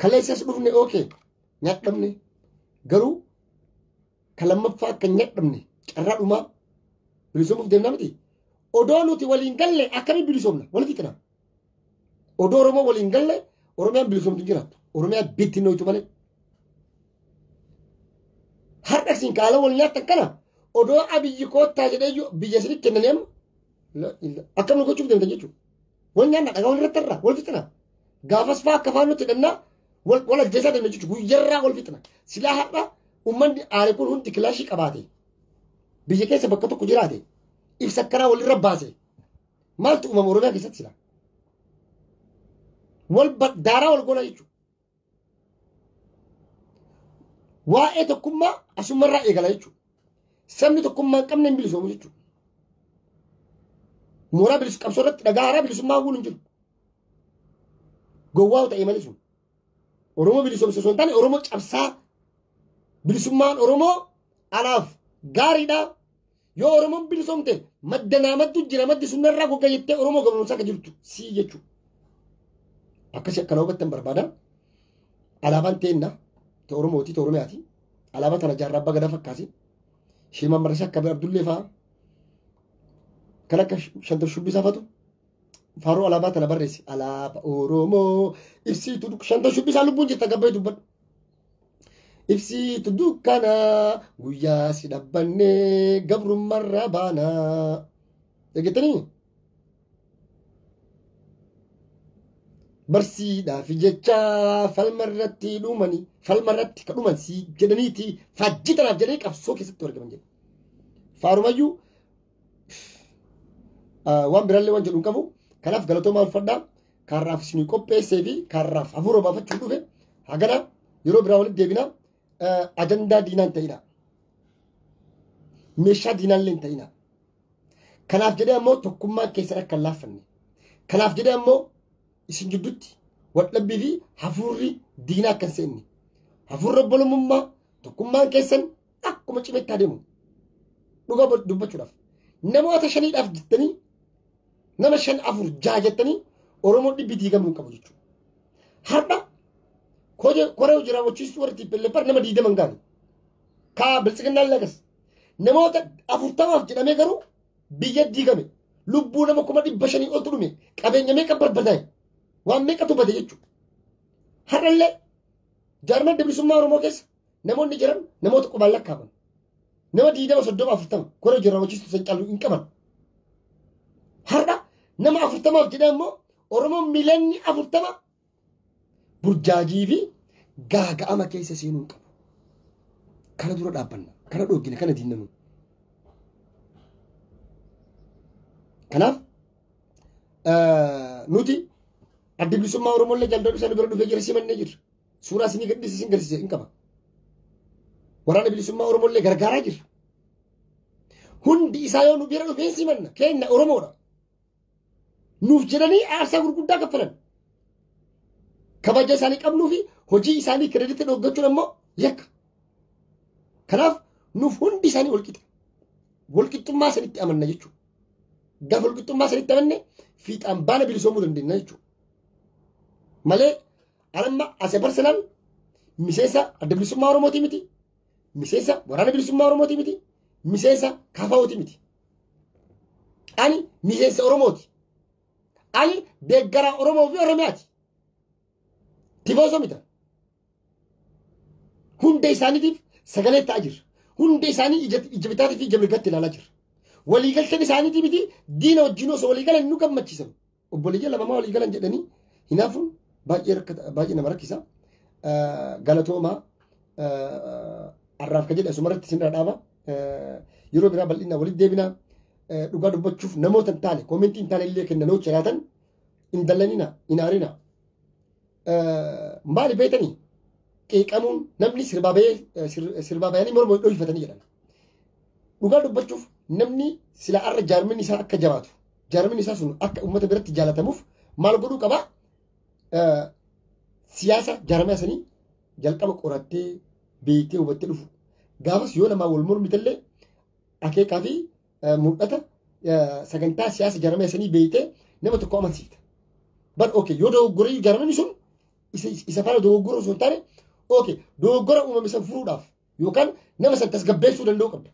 Kaleessas dhufne ookee nyaadhamne garuu kan lammaffaa akka nyaadhamne carraa dhumaa bilisoomuuf deemnaa miti. Odoo nuti waliin galle akkamii bilisoomna walitti qinaa. Odoo Oromoo waliin galle Oromiyaan bilisoomtu jiraattu. Oromiyaan bitti nooytu malee. Har'a siin kaala wal nyaattan kana odoo abiyyi koottaa jedhee biyya isinii kennaneem akkam nu gochuuf deemtan jechuudha. Wal nyaanna dhagaa wal irratti irraa wal fixina. Gaafas fa'aa akka afaan nutti hidhannaa wal ajjeesaa deemna jechuudha. Guyyarraa wal fixina. Silaa har'a uummanni aare kun hundi kilaashii qabaate biyya keessa bakka tokko jiraate ibsa akkanaa walirra baase maaltu uumama Oromiyaa keessatti silaa? Wal daaraa wal goona jechuudha. Waa'ee tokkummaa asumarraa eegala jechuudha. Sabni tokkummaa hin qabne hin bilisoomu jechuudha. Mooraa qabsoo irratti dhagaa haaraa bilisummaa hawwuun hin jiru. Gowwaa ta'e malee sun. Oromoo bilisoomsa osoo hin taane Oromoo cabsaa bilisummaan Oromoo anaaf gaariidha. Yoo Oromoon bilisoomte madda naamattu jira maddi sunnarraa gogga jettee Oromoo gabaabsaa akka jirtu sii jechuudha. Akkasii akkana hubattan barbaada. Alaabaan teennaa. Ta Oromooti ta Oromiyaati. Alaabaa tana jaarraa abbaa gadaa fakkaasi. Shilmaan Marashaa akka Abdullee fa'aa. Kan akka Shantar Shubbisaa fa'atu. Faaruu alaabaa tana barreessi. Alaabaa Oromoo ibsituu Shantar Shubbisaa lubbuun jirta gabbee dubbadhu. Ibsituu dukkana guyyaa si dhabbannee gabrummarraa baanaa. Eeggatanii? Barsiidhaaf jecha falmarratti dhumanii falmarratti ka dhuman si jedhaniiti faajjitanaaf jedhanii qabsoo keessatti argaman jedhu. Faarumayyuu waan biraallee waan jedhu hin qabu. Kanaaf galatoomaa ulfadhaa kaarraaf isinii qopheessee fi kaarraaf hafuura baafachuu dhufe hagana yeroo biraa walitti deebina ajandaa diinaan ta'ina. Meeshaa diinaallee hin ta'ina. Kanaaf jedhee ammoo tokkummaan keessan akka hin laaffanne. Kanaaf jedhee ammoo isin gidduutti wadhabbii fi hafuurri diinaa akka hin seenne. Hafuurri obbolummaa tokkummaan keessan akkuma cimetti adeemu. Dhugaa dubbachuudhaaf. Namoota shaniidhaaf jettanii nama 5 4 6 jettanii Oromoo dhibbi diigamuu hin qabu jechuudha. Har'a koree hojii raawwachiistuu warri tiippelleeffar nama 20 hin gaane. Kaa biltsiginnaan lagas. Namoota 40 jedhamee garuu biyya diigame. Lubbuu nama 500 oltu dhume. Qabeenya meeqa barbadaa'e. Waan meeqatu bade jechuudha. Har'allee jaarmaan bilisummaa Oromoo keessa namoonni jiran namoota qubaan lakkaaban. Nama 20 30 40 koree hojii raawwachiistuu san caalu hin qaban. Har'a nama 40 jedhaa immoo Oromoon miilanni 40 burjaajii fi gaaga'ama keessa seenuu hin qabu. Kana dura dhaabbanna. Kana dhoggina kana diinnanu. Kanaaf nuti adda bilisummaa Oromoo illee jaalladhu sana bira dhufee jira simannee jirra. suuraa isinii gadhiisi isin garsiise hin qaba. Waraana bilisummaa Oromollee gargaaraa jirra. Hundi isaa yoo nu bira dhufee simanna keenya Oromoodha. Nuuf jedhanii aarsaa gurguddaa kaffalan. Kabaja isaanii qabnuu fi hojii isaanii kireeditii dhoggachuun ammoo yakka. Kanaaf nuuf hundi isaanii walqixa. Walqixxummaa sanitti amanna jechuudha. Gaafa walqixxummaa sanitti amanne fiixaan baana bilisoomuu dandeenya jechuudha. Malee anamma asee barsanaan miseensa adda bilisummaa Oromootii miti. Miseensa waraana bilisummaa Oromootii miti. Miseensa kafaa'ootii miti. Ani miseensa Oromooti. Ani deeggaraa Oromoo fi Oromiyaati. Tifoosoo mita. Hunda isaaniitiif sagalee ta'aa jirra. Hunda isaanii ija bitaatii fi ija mirgaatti ilaalaa jirra. Waliigalteen isaaniitii miti diina wajjin osoo waliigalan nu gammachiisan. Obboleeyyan lamamaa waliigalan jedhanii hinaafuun baay'ee nama rakkisa. Galatoomaa arraaf ka jedhe asumarratti isin dhaaba. Yeroo biraa bal'inaa walitti deebinaa dhugaa dubbachuuf namoota hin taane koomentii hin taane illee kennanoo jiraatan hin dallanina hin aarina. Maali beekanii qeeqamuun namni sirbaa bayanii morma dhohifatanii jedhan. Dhugaa dubbachuuf namni sila arra jaarmin isaa akka jabaatu jaarmin isaa sun akka uummata biratti jaalatamuuf maal godhuu qaba? Siyaasa jaarmaa sanii jalqaba qorattee beektee hubattee dhufu. Gaafas yoo namaa wal mormitallee akeekaa fi mul'ata sagantaa siyaasa jaarmaa sanii beektee nama tokko amansiifta. But okay yoo dogoggoree jaarmani sun isa faana dogoggora osoo hin taane okay dogoggora uumame san furuudhaaf yookaan nama san tasgabbeessuu danda'uu qabda.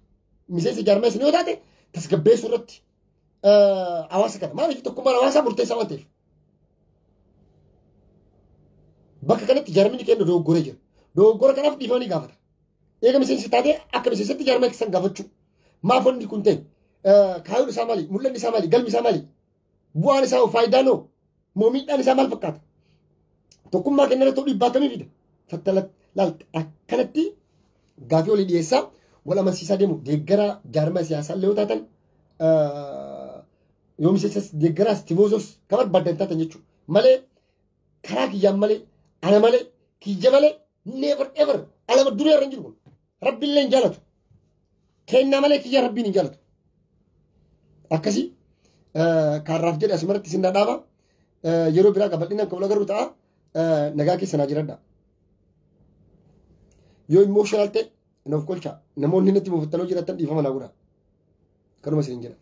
Miseensa jaarmaa sanii yoo taate tasgabbeessuu irratti hawaasa kana maaliif tokkummaan hawaasaa murteessaa waan ta'eef. Bakka kanatti jaarmini kennu dogoggoree jira. Dogoggora kanaaf dhiifamanii gaafata. Eega miseensi taatee akka miseensatti jaarmaa keessan gaafachuu. Maaf wanti kun ta'e kaayuun isaa maali? Mul'anni isaa maali? Galmi isaa maali? Bu'aan isaa faayidaan hoo? Moo miidhaan isaa maal fakkaata? Tokkummaa kenna irratti dhiibbaatamii fida. Fattala akkanatti gaafii olii dhiyeessaa wal amansiisaa deemu deeggara jaarmaa siyaasaa illee yoo taatan yoo miseensa deeggaraas tifoosos kan barbaadan taatan jechuudha. Malee karaa kiyyaan malee ana malee kiyya malee never ever alama durii irra hin jiru kun rabbiin illee hin jaalatu. Kennaa malee kiyya rabbiin hin jaalatu. Akkasii kaarraaf jedhe asumarratti isin dhaaba. Yeroo biraa qabadhinaan kan wal agarru ta'a. Nagaa keessa naa jiradha. Yoo immoo shaaltee nuuf kolcha namoonni natti buufattanoo jiraatan dhiifama naa godha. Kanuma isin jedha.